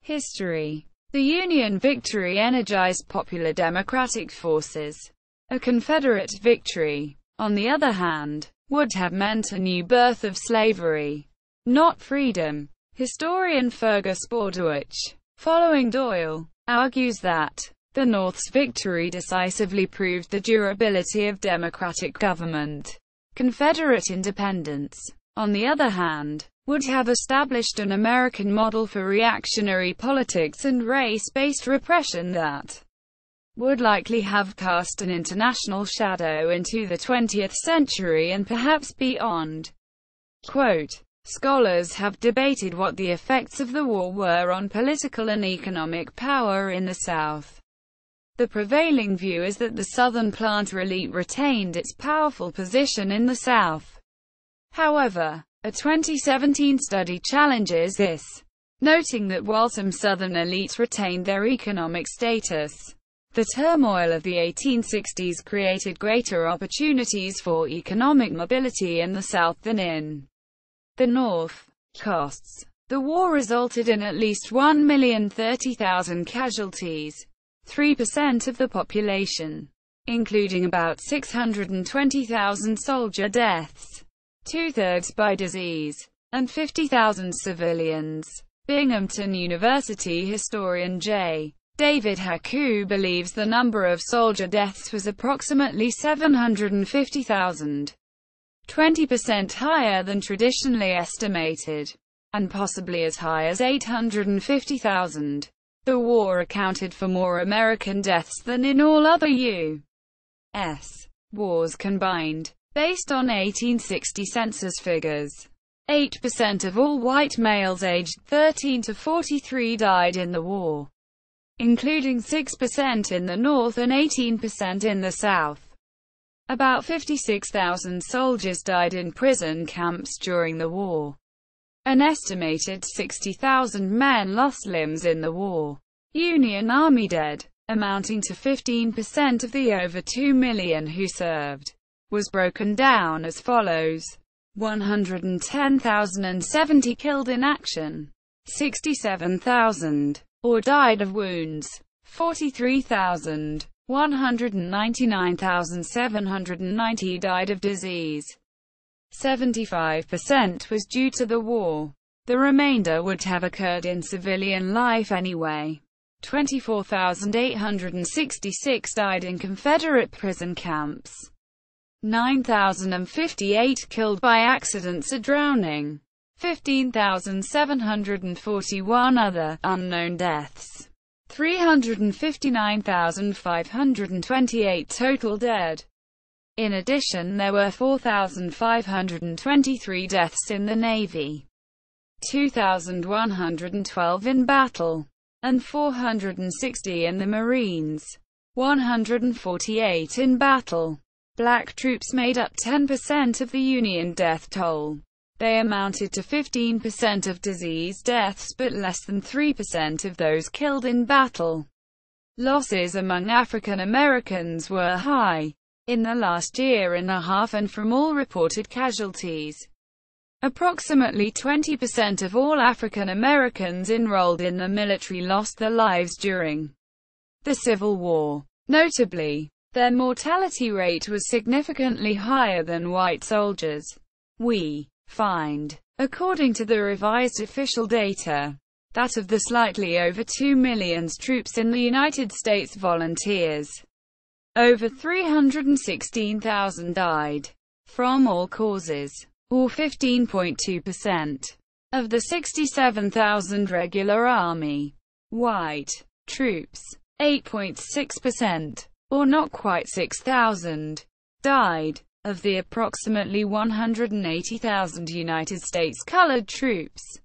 history. The Union victory energized popular democratic forces. A Confederate victory, on the other hand, would have meant a new birth of slavery, not freedom. Historian Fergus Bordewich, following Doyle, argues that the North's victory decisively proved the durability of democratic government. Confederate independence, on the other hand, would have established an American model for reactionary politics and race-based repression that would likely have cast an international shadow into the 20th century and perhaps beyond. Quote, scholars have debated what the effects of the war were on political and economic power in the South. The prevailing view is that the Southern planter elite retained its powerful position in the South. However, a 2017 study challenges this, noting that while some Southern elites retained their economic status, the turmoil of the 1860s created greater opportunities for economic mobility in the South than in the North. Costs. The war resulted in at least 1,030,000 casualties, 3% of the population, including about 620,000 soldier deaths, 2/3 by disease, and 50,000 civilians. Binghamton University historian J. David Haku believes the number of soldier deaths was approximately 750,000, 20% higher than traditionally estimated, and possibly as high as 850,000. The war accounted for more American deaths than in all other U.S. wars combined. Based on 1860 census figures, 8% of all white males aged 13 to 43 died in the war, including 6% in the North and 18% in the South. About 56,000 soldiers died in prison camps during the war. An estimated 60,000 men lost limbs in the war. Union Army dead, amounting to 15% of the over 2 million who served, was broken down as follows: 110,070 killed in action, 67,000, or died of wounds, 43,000, 199,790 died of disease. 75% was due to the war. The remainder would have occurred in civilian life anyway. 24,866 died in Confederate prison camps. 9,058 killed by accidents or drowning. 15,741 other, unknown deaths. 359,528 total dead. In addition, there were 4,523 deaths in the Navy, 2,112 in battle, and 460 in the Marines, 148 in battle. Black troops made up 10% of the Union death toll. They amounted to 15% of disease deaths but less than 3% of those killed in battle. Losses among African Americans were high in the last year and a half, and from all reported casualties, approximately 20% of all African Americans enrolled in the military lost their lives during the Civil War. Notably, their mortality rate was significantly higher than white soldiers. We find, according to the revised official data, that of the slightly over 2 million troops in the United States volunteers, over 316,000 died from all causes, or 15.2%, of the 67,000 regular Army white troops. 8.6%, or not quite 6,000, died of the approximately 180,000 United States colored troops.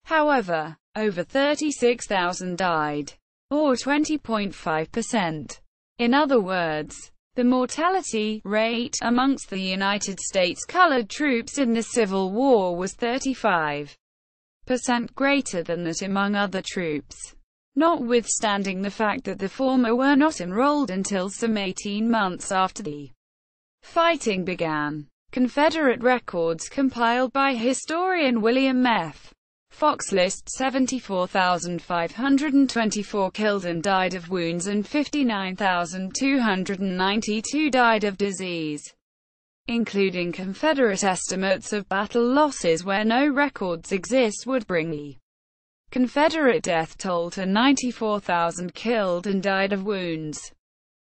However, over 36,000 died, or 20.5%. In other words, the mortality rate amongst the United States colored troops in the Civil War was 35% greater than that among other troops, notwithstanding the fact that the former were not enrolled until some 18 months after the fighting began. Confederate records compiled by historian William F. Fox list 74,524 killed and died of wounds and 59,292 died of disease, including Confederate estimates of battle losses where no records exist, would bring the Confederate death toll to 94,000 killed and died of wounds.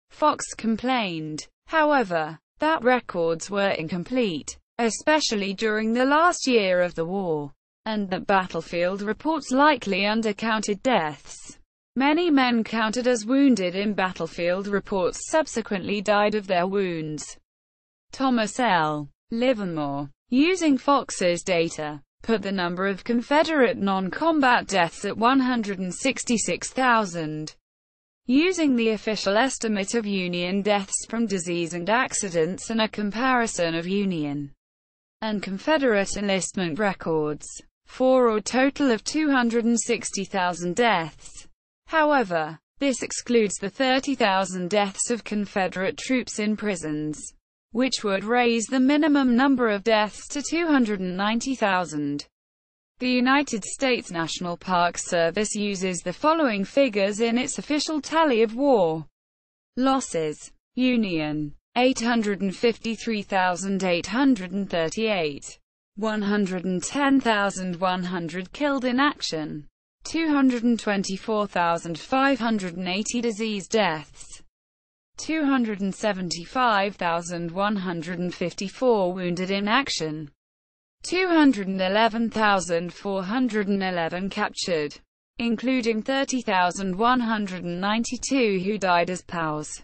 Fox complained, however, that records were incomplete, especially during the last year of the war, and that battlefield reports likely undercounted deaths. Many men counted as wounded in battlefield reports subsequently died of their wounds. Thomas L. Livermore, using Fox's data, put the number of Confederate non-combat deaths at 166,000. Using the official estimate of Union deaths from disease and accidents and a comparison of Union and Confederate enlistment records, for a total of 260,000 deaths. However, this excludes the 30,000 deaths of Confederate troops in prisons, which would raise the minimum number of deaths to 290,000. The United States National Park Service uses the following figures in its official tally of war losses. Union: 853,838. 110,100 killed in action. 224,580 disease deaths. 275,154 wounded in action. 211,411 captured, including 30,192 who died as POWs.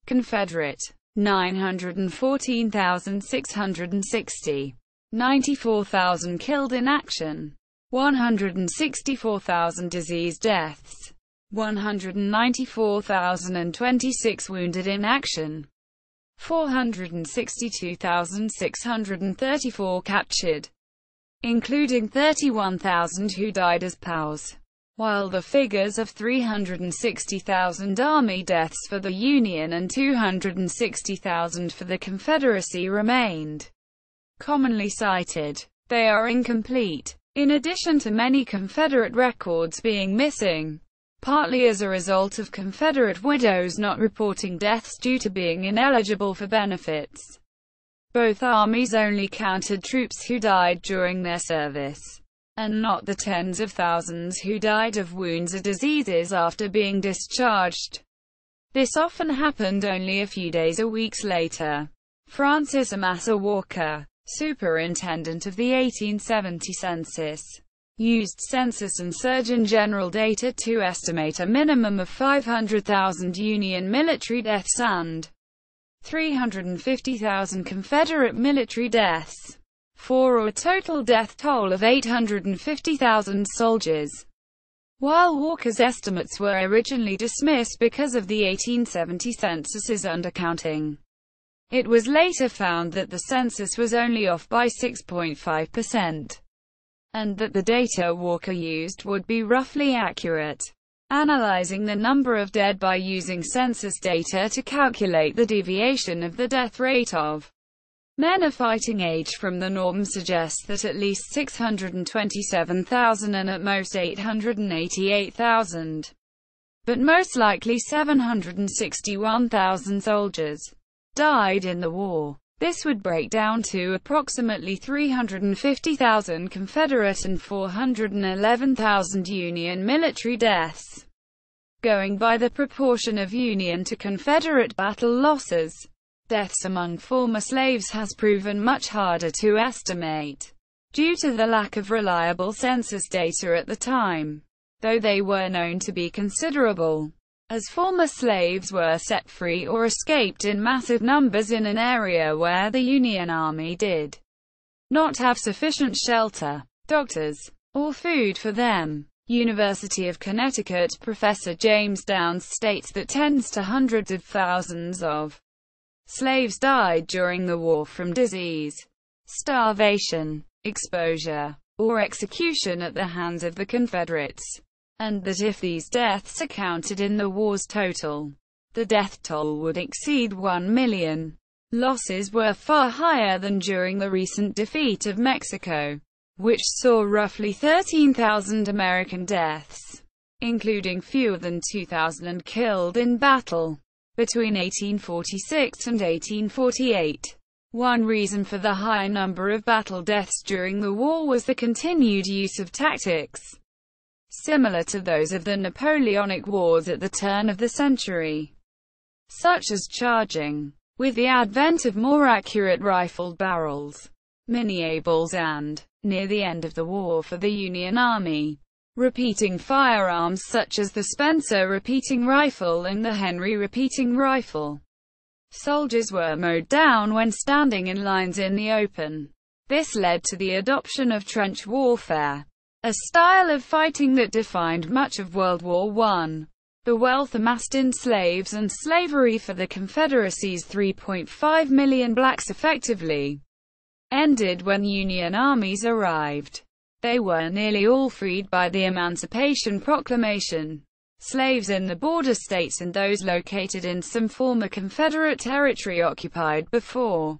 Confederate: 914,660. 94,000 killed in action. 164,000 disease deaths. 194,026 wounded in action. 462,634 captured, including 31,000 who died as POWs, while the figures of 360,000 Army deaths for the Union and 260,000 for the Confederacy remained commonly cited. They are incomplete, in addition to many Confederate records being missing, partly as a result of Confederate widows not reporting deaths due to being ineligible for benefits. Both armies only counted troops who died during their service, and not the tens of thousands who died of wounds or diseases after being discharged. This often happened only a few days or weeks later. Francis Amasa Walker, superintendent of the 1870 census, used Census and Surgeon General data to estimate a minimum of 500,000 Union military deaths and 350,000 Confederate military deaths, for a total death toll of 850,000 soldiers. While Walker's estimates were originally dismissed because of the 1870 census's undercounting, it was later found that the census was only off by 6.5%, and that the data Walker used would be roughly accurate. analyzing the number of dead by using census data to calculate the deviation of the death rate of men of fighting age from the norm suggests that at least 627,000 and at most 888,000, but most likely 761,000 soldiers died in the war. This would break down to approximately 350,000 Confederate and 411,000 Union military deaths. Going by the proportion of Union to Confederate battle losses, deaths among former slaves has proven much harder to estimate, due to the lack of reliable census data at the time, though they were known to be considerable, as former slaves were set free or escaped in massive numbers in an area where the Union Army did not have sufficient shelter, doctors, or food for them. University of Connecticut professor James Downs states that tens to hundreds of thousands of slaves died during the war from disease, starvation, exposure, or execution at the hands of the Confederates, and that if these deaths are counted in the war's total, the death toll would exceed 1 million. Losses were far higher than during the recent defeat of Mexico, which saw roughly 13,000 American deaths, including fewer than 2,000 killed in battle. Between 1846 and 1848, one reason for the high number of battle deaths during the war was the continued use of tactics similar to those of the Napoleonic Wars at the turn of the century, such as charging. With the advent of more accurate rifled barrels, miniables and, near the end of the war for the Union Army, repeating firearms such as the Spencer repeating rifle and the Henry repeating rifle, soldiers were mowed down when standing in lines in the open. This led to the adoption of trench warfare, a style of fighting that defined much of World War I. The wealth amassed in slaves and slavery for the Confederacy's 3.5 million blacks effectively ended when Union armies arrived. They were nearly all freed by the Emancipation Proclamation. Slaves in the border states and those located in some former Confederate territory occupied before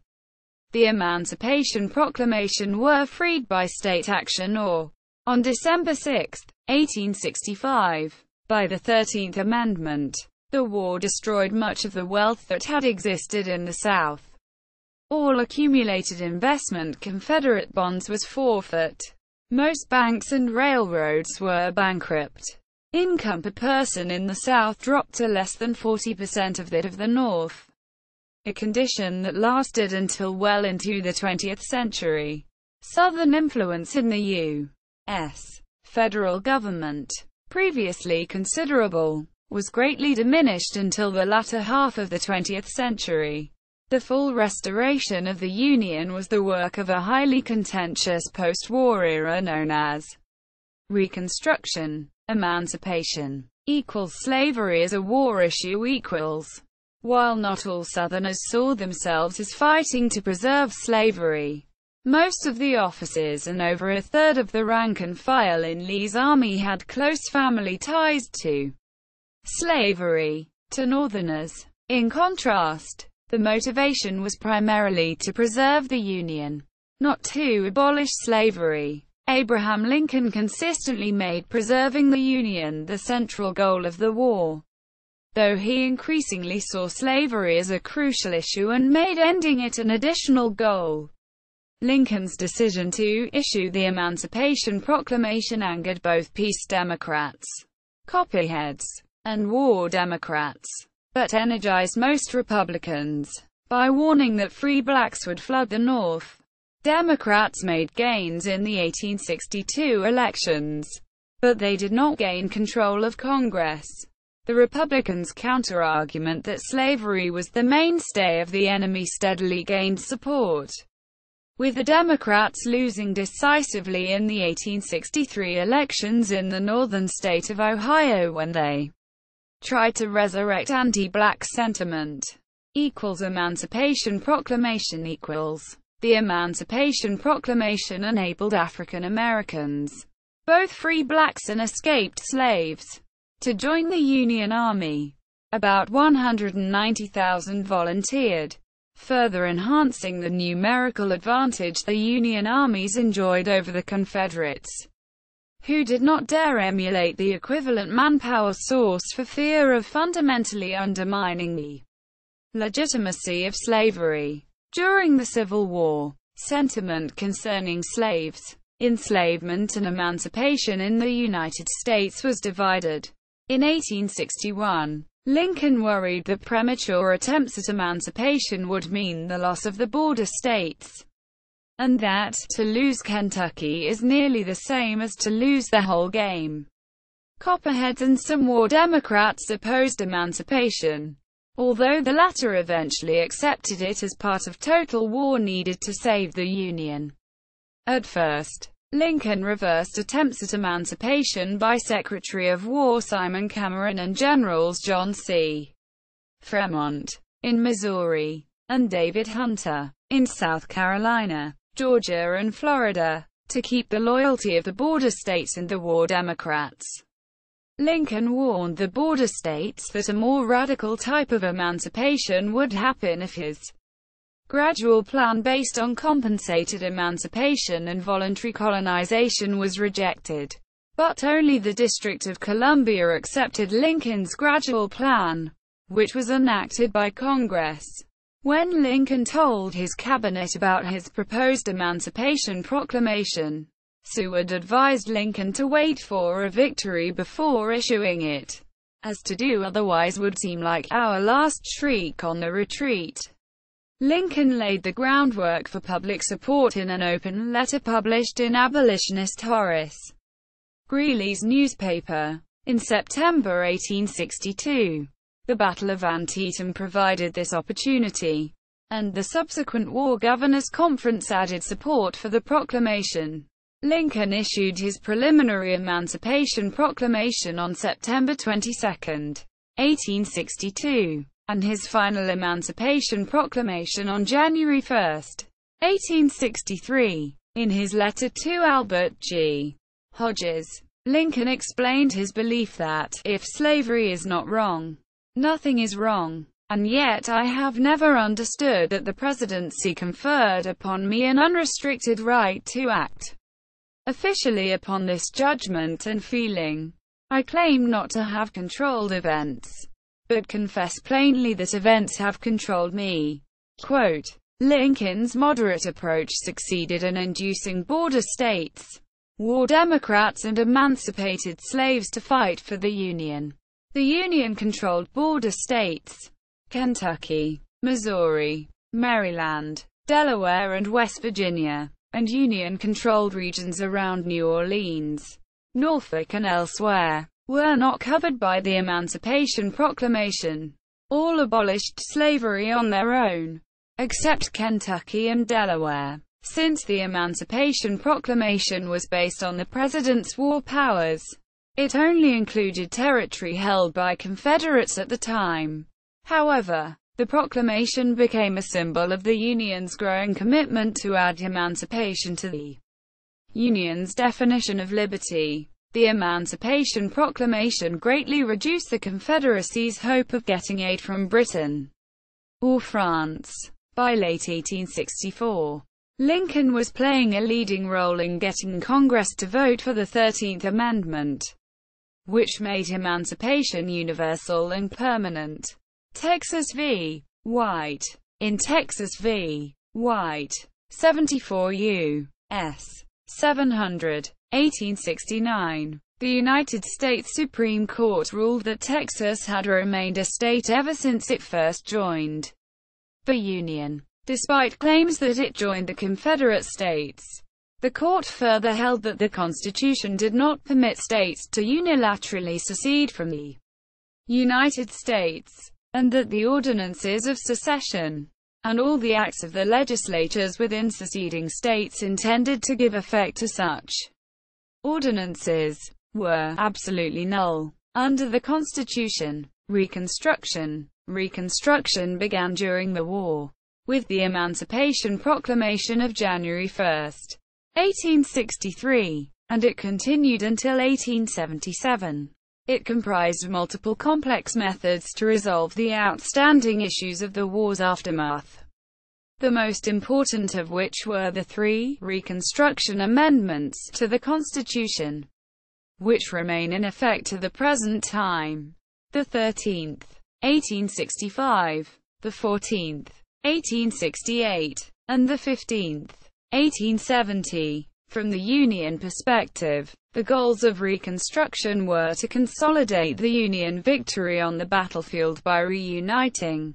the Emancipation Proclamation were freed by state action or, on December 6, 1865, by the 13th Amendment. The war destroyed much of the wealth that had existed in the South. All accumulated investment Confederate bonds was forfeit. Most banks and railroads were bankrupt. Income per person in the South dropped to less than 40% of that of the North, a condition that lasted until well into the 20th century. Southern influence in the U.S. federal government, previously considerable, was greatly diminished until the latter half of the 20th century. The full restoration of the Union was the work of a highly contentious post-war era known as Reconstruction. Emancipation equals slavery as a war issue equals. While not all Southerners saw themselves as fighting to preserve slavery, most of the officers and over a third of the rank and file in Lee's army had close family ties to slavery. To Northerners, in contrast, the motivation was primarily to preserve the Union, not to abolish slavery. Abraham Lincoln consistently made preserving the Union the central goal of the war, though he increasingly saw slavery as a crucial issue and made ending it an additional goal. Lincoln's decision to issue the Emancipation Proclamation angered both peace Democrats, copperheads, and war Democrats, but energized most Republicans by warning that free blacks would flood the North. Democrats made gains in the 1862 elections, but they did not gain control of Congress. The Republicans' counter-argument that slavery was the mainstay of the enemy steadily gained support, with the Democrats losing decisively in the 1863 elections in the northern state of Ohio when they tried to resurrect anti-black sentiment. Emancipation Proclamation equals. The Emancipation Proclamation enabled African Americans, both free blacks and escaped slaves, to join the Union Army. About 190,000 volunteered, further enhancing the numerical advantage the Union armies enjoyed over the Confederates, who did not dare emulate the equivalent manpower source for fear of fundamentally undermining the legitimacy of slavery. During the Civil War, sentiment concerning slaves, enslavement and emancipation in the United States was divided. In 1861, Lincoln worried that premature attempts at emancipation would mean the loss of the border states, and that, to lose Kentucky is nearly the same as to lose the whole game. Copperheads and some war Democrats opposed emancipation, although the latter eventually accepted it as part of total war needed to save the Union. At first, Lincoln reversed attempts at emancipation by Secretary of War Simon Cameron and Generals John C. Fremont in Missouri, and David Hunter in South Carolina, Georgia and Florida, to keep the loyalty of the border states and the war Democrats. Lincoln warned the border states that a more radical type of emancipation would happen if his gradual plan based on compensated emancipation and voluntary colonization was rejected. But only the District of Columbia accepted Lincoln's gradual plan, which was enacted by Congress. When Lincoln told his cabinet about his proposed Emancipation Proclamation, Seward advised Lincoln to wait for a victory before issuing it, as to do otherwise would seem like our last shriek on the retreat. Lincoln laid the groundwork for public support in an open letter published in abolitionist Horace Greeley's newspaper in September 1862. The Battle of Antietam provided this opportunity, and the subsequent War Governors' Conference added support for the proclamation. Lincoln issued his preliminary Emancipation Proclamation on September 22, 1862, and his final Emancipation Proclamation on January 1, 1863. In his letter to Albert G. Hodges, Lincoln explained his belief that, if slavery is not wrong, nothing is wrong. And yet I have never understood that the presidency conferred upon me an unrestricted right to act officially upon this judgment and feeling. I claim not to have controlled events, but confess plainly that events have controlled me. Quote, Lincoln's moderate approach succeeded in inducing border states, war Democrats and emancipated slaves to fight for the Union. The Union-controlled border states, Kentucky, Missouri, Maryland, Delaware and West Virginia, and Union-controlled regions around New Orleans, Norfolk and elsewhere, were not covered by the Emancipation Proclamation. All abolished slavery on their own, except Kentucky and Delaware. Since the Emancipation Proclamation was based on the President's war powers, it only included territory held by Confederates at the time. However, the proclamation became a symbol of the Union's growing commitment to add emancipation to the Union's definition of liberty. The Emancipation Proclamation greatly reduced the Confederacy's hope of getting aid from Britain or France. By late 1864, Lincoln was playing a leading role in getting Congress to vote for the 13th Amendment, which made emancipation universal and permanent. Texas v. White. In Texas v. White, 74 U.S. 700, 1869, the United States Supreme Court ruled that Texas had remained a state ever since it first joined the Union, despite claims that it joined the Confederate States. The court further held that the Constitution did not permit states to unilaterally secede from the United States, and that the ordinances of secession, and all the acts of the legislatures within seceding states intended to give effect to such ordinances, were absolutely null. Under the Constitution, Reconstruction began during the war, with the Emancipation Proclamation of January 1, 1863, and it continued until 1877. It comprised multiple complex methods to resolve the outstanding issues of the war's aftermath, the most important of which were the 3 Reconstruction Amendments to the Constitution, which remain in effect to the present time. The 13th, 1865, the 14th, 1868, and the 15th, 1870. From the Union perspective, the goals of Reconstruction were to consolidate the Union victory on the battlefield by reuniting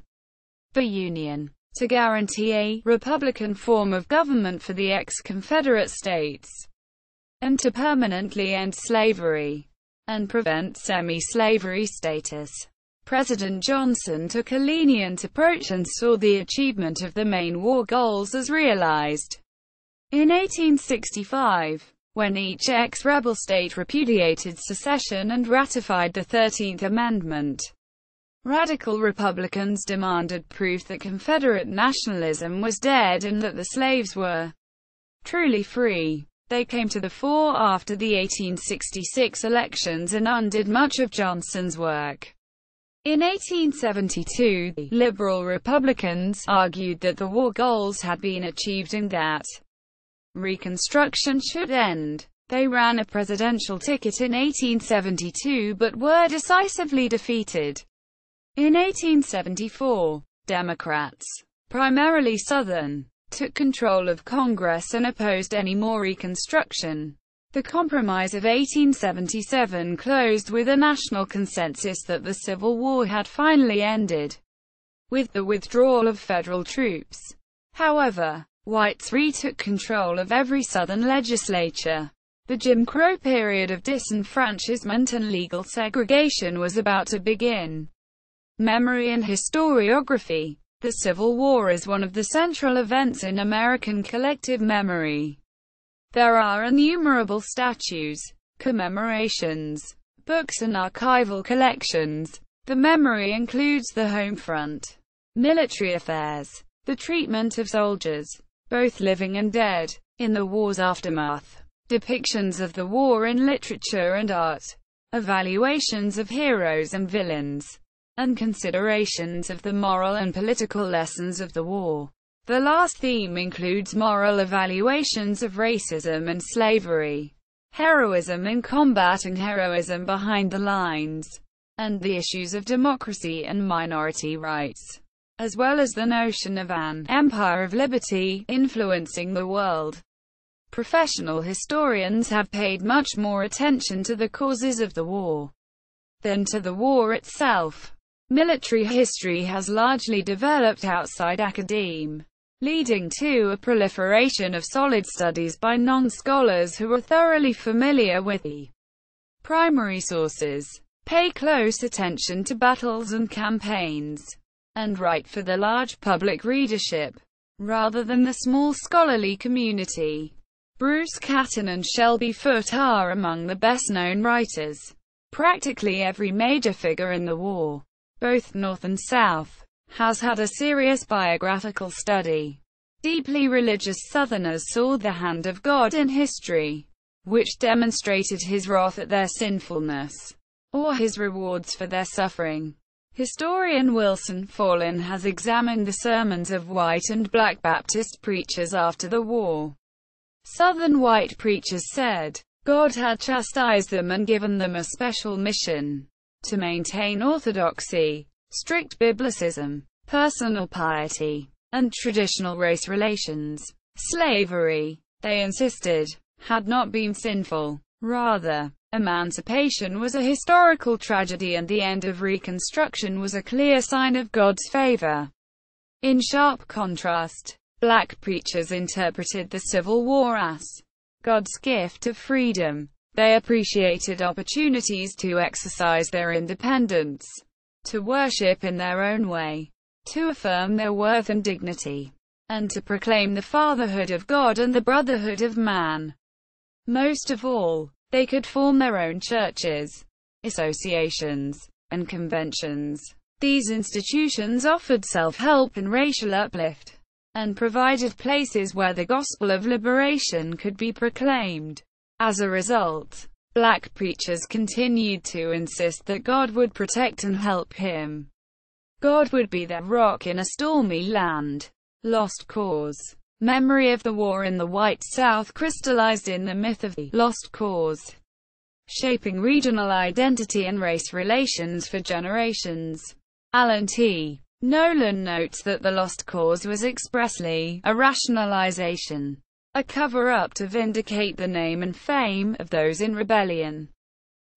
the Union, to guarantee a republican form of government for the ex-Confederate states, and to permanently end slavery and prevent semi-slavery status. President Johnson took a lenient approach and saw the achievement of the main war goals as realized. In 1865, when each ex-rebel state repudiated secession and ratified the 13th Amendment, radical Republicans demanded proof that Confederate nationalism was dead and that the slaves were truly free. They came to the fore after the 1866 elections and undid much of Johnson's work. In 1872, the liberal Republicans argued that the war goals had been achieved and that Reconstruction should end. They ran a presidential ticket in 1872 but were decisively defeated. In 1874, Democrats, primarily Southern, took control of Congress and opposed any more Reconstruction. The Compromise of 1877 closed with a national consensus that the Civil War had finally ended, with the withdrawal of federal troops. However, whites retook control of every Southern legislature. The Jim Crow period of disenfranchisement and legal segregation was about to begin. Memory and historiography. The Civil War is one of the central events in American collective memory. There are innumerable statues, commemorations, books and archival collections. The memory includes the home front, military affairs, the treatment of soldiers, both living and dead, in the war's aftermath, depictions of the war in literature and art, evaluations of heroes and villains, and considerations of the moral and political lessons of the war. The last theme includes moral evaluations of racism and slavery, heroism in combat and heroism behind the lines, and the issues of democracy and minority rights, as well as the notion of an empire of liberty influencing the world. Professional historians have paid much more attention to the causes of the war than to the war itself. Military history has largely developed outside academe, leading to a proliferation of solid studies by non-scholars who are thoroughly familiar with the primary sources, pay close attention to battles and campaigns, and write for the large public readership, rather than the small scholarly community. Bruce Catton and Shelby Foote are among the best-known writers. Practically every major figure in the war, both North and South, has had a serious biographical study. Deeply religious Southerners saw the hand of God in history, which demonstrated his wrath at their sinfulness, or his rewards for their suffering. Historian Wilson Fallin has examined the sermons of white and black Baptist preachers after the war. Southern white preachers said God had chastised them and given them a special mission to maintain orthodoxy, strict biblicism, personal piety, and traditional race relations. Slavery, they insisted, had not been sinful. Rather, emancipation was a historical tragedy and the end of Reconstruction was a clear sign of God's favor. In sharp contrast, black preachers interpreted the Civil War as God's gift of freedom. They appreciated opportunities to exercise their independence, to worship in their own way, to affirm their worth and dignity, and to proclaim the fatherhood of God and the brotherhood of man. Most of all, they could form their own churches, associations, and conventions. These institutions offered self-help and racial uplift, and provided places where the gospel of liberation could be proclaimed. As a result, Black preachers continued to insist that God would protect and help him. God would be their rock in a stormy land. Lost cause. Memory of the war in the White South crystallized in the myth of the lost cause, shaping regional identity and race relations for generations. Alan T. Nolan notes that the lost cause was expressly a rationalization, a cover-up to vindicate the name and fame of those in rebellion.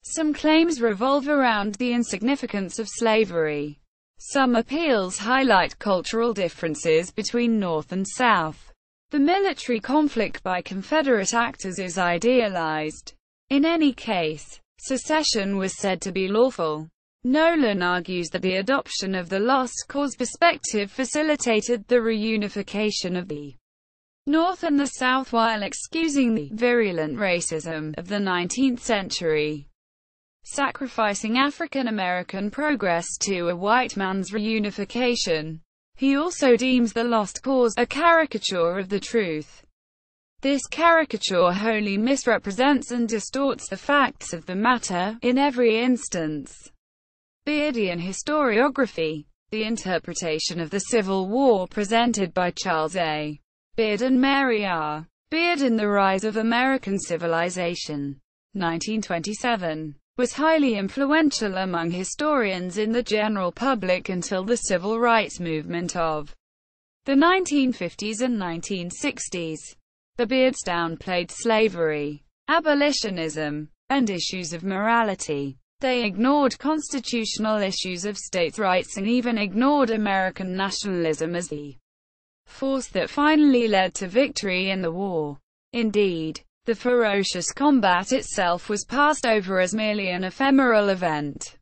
Some claims revolve around the insignificance of slavery. Some appeals highlight cultural differences between North and South. The military conflict by Confederate actors is idealized. In any case, secession was said to be lawful. Nolan argues that the adoption of the lost cause perspective facilitated the reunification of the North and the South while excusing the virulent racism of the 19th century, sacrificing African American progress to a white man's reunification. He also deems the lost cause a caricature of the truth. This caricature wholly misrepresents and distorts the facts of the matter, in every instance. Beardian historiography. The interpretation of the Civil War presented by Charles A. Beard and Mary R. Beard in The Rise of American Civilization, 1927, was highly influential among historians in the general public until the civil rights movement of the 1950s and 1960s. The Beards downplayed slavery, abolitionism, and issues of morality. They ignored constitutional issues of states' rights and even ignored American nationalism as the force that finally led to victory in the war. Indeed, the ferocious combat itself was passed over as merely an ephemeral event.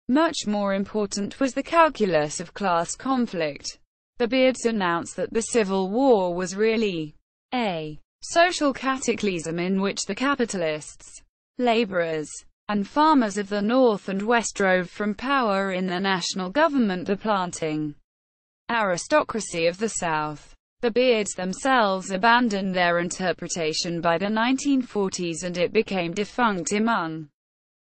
Much more important was the calculus of class conflict. The Beards announced that the Civil War was really a social cataclysm in which the capitalists, laborers, and farmers of the North and West drove from power in the national government the planting aristocracy of the South. The Beards themselves abandoned their interpretation by the 1940s and it became defunct among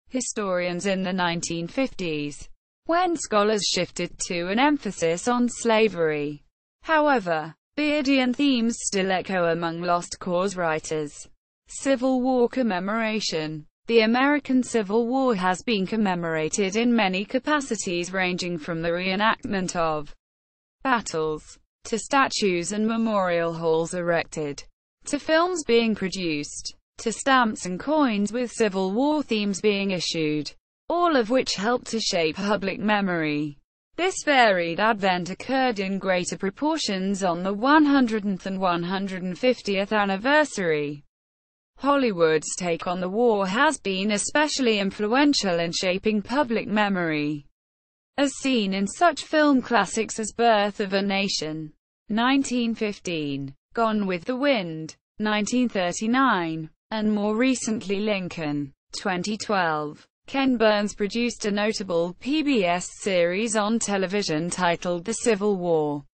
historians in the 1950s, when scholars shifted to an emphasis on slavery. However, Beardian themes still echo among lost cause writers. Civil War commemoration. The American Civil War has been commemorated in many capacities ranging from the reenactment of battles, to statues and memorial halls erected, to films being produced, to stamps and coins with Civil War themes being issued, all of which helped to shape public memory. This varied advent occurred in greater proportions on the 100th and 150th anniversary. Hollywood's take on the war has been especially influential in shaping public memory, as seen in such film classics as Birth of a Nation, 1915, Gone with the Wind, 1939, and more recently Lincoln, 2012. Ken Burns produced a notable PBS series on television titled The Civil War,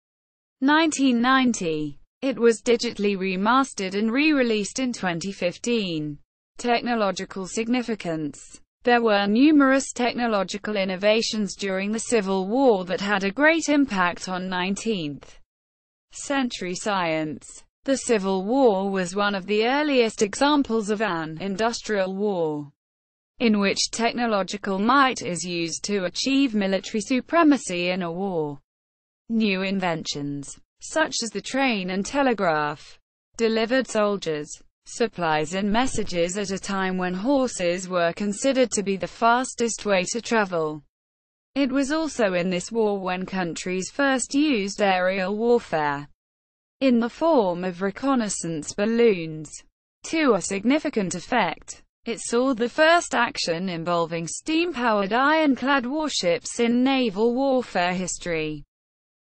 1990. It was digitally remastered and re-released in 2015. Technological significance. There were numerous technological innovations during the Civil War that had a great impact on 19th century science. The Civil War was one of the earliest examples of an industrial war, in which technological might is used to achieve military supremacy in a war. New inventions, such as the train and telegraph, delivered soldiers, supplies and messages at a time when horses were considered to be the fastest way to travel. It was also in this war when countries first used aerial warfare, in the form of reconnaissance balloons, to a significant effect. It saw the first action involving steam-powered ironclad warships in naval warfare history.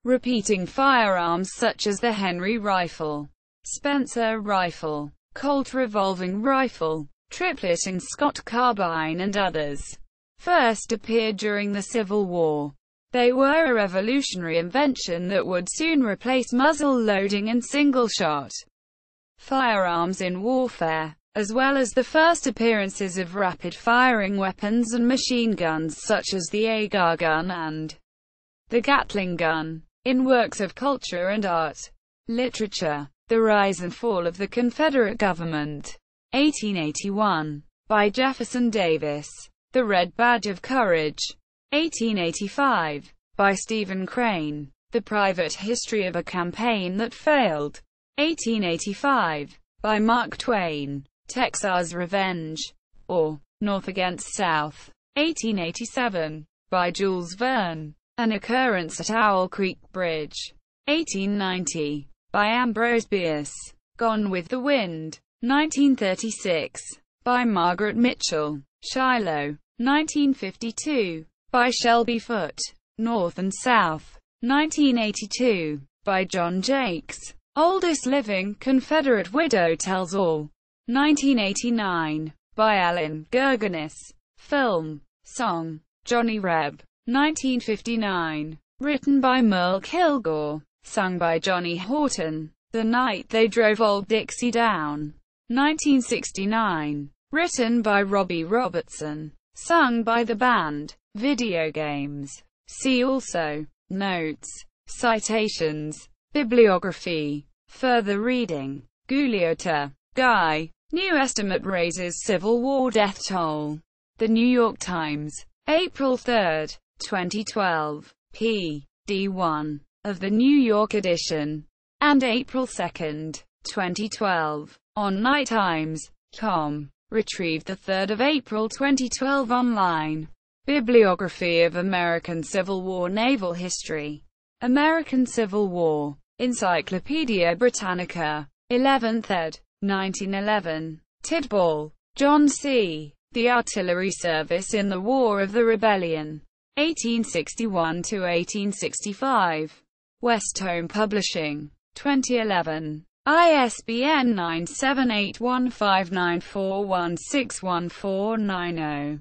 Repeating firearms such as the Henry rifle, Spencer rifle, Colt revolving rifle, triplet and Scott carbine and others first appeared during the Civil War. They were a revolutionary invention that would soon replace muzzle loading and single-shot firearms in warfare. as well as the first appearances of rapid-firing weapons and machine guns such as the Agar gun and the Gatling gun, in works of culture and art. Literature. The Rise and Fall of the Confederate Government. 1881. By Jefferson Davis. The Red Badge of Courage. 1885. By Stephen Crane. The Private History of a Campaign That Failed. 1885. By Mark Twain. Texas Revenge, or North Against South. 1887. By Jules Verne. An Occurrence at Owl Creek Bridge. 1890. By Ambrose Bierce. Gone with the Wind. 1936. By Margaret Mitchell. Shiloh. 1952. By Shelby Foote. North and South. 1982. By John Jakes. Oldest Living Confederate Widow Tells All. 1989. By Allen Gurganis. Film. Song. Johnny Reb. 1959. Written by Merle Kilgore. Sung by Johnny Horton. The Night They Drove Old Dixie Down. 1969. Written by Robbie Robertson. Sung by the band. Video games. See also. Notes. Citations. Bibliography. Further reading. Gugliotta. Guy. New estimate raises Civil War death toll. The New York Times. April 3, 2012. p. 1 of the New York edition. And April 2, 2012. On nighttimes.com. Retrieved 3 April 2012 online. Bibliography of American Civil War Naval History. American Civil War. Encyclopedia Britannica. 11th ed. 1911. Tidball. John C. The Artillery Service in the War of the Rebellion. 1861–1865. West Home Publishing. 2011. ISBN 9781594161490.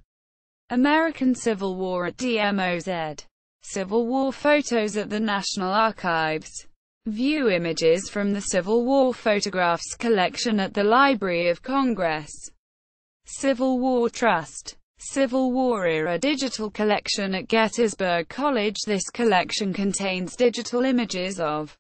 American Civil War at DMOZ. Civil War photos at the National Archives. View images from the Civil War photographs collection at the Library of Congress. Civil War Trust. Civil War era digital collection at Gettysburg College. This collection contains digital images of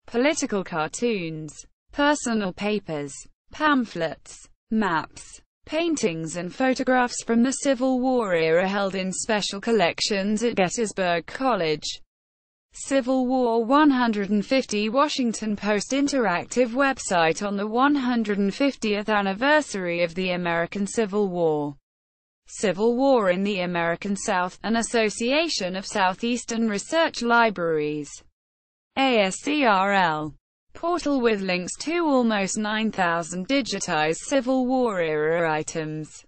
political cartoons, personal papers, pamphlets, maps, paintings and photographs from the Civil War era held in special collections at Gettysburg College. Civil War 150 Washington Post interactive website on the 150th anniversary of the American Civil War. Civil War in the American South, an association of Southeastern research libraries. ASCRL. Portal with links to almost 9,000 digitized Civil War era items.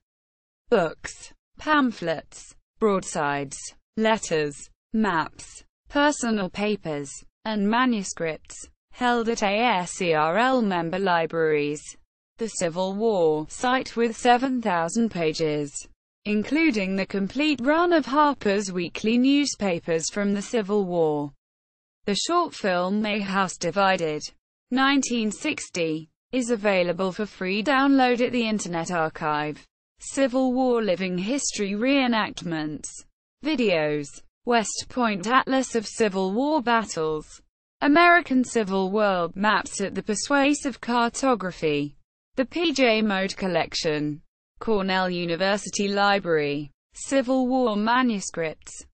Books, pamphlets, broadsides, letters, maps, personal papers, and manuscripts, held at ASCRL member libraries. The Civil War site with 7,000 pages, including the complete run of Harper's Weekly newspapers from the Civil War. The short film A House Divided, 1960, is available for free download at the Internet Archive. Civil War Living History Reenactments. Videos. West Point Atlas of Civil War Battles. American Civil World Maps at the Persuasive Cartography. The P.J. Mode Collection. Cornell University Library. Civil War Manuscripts.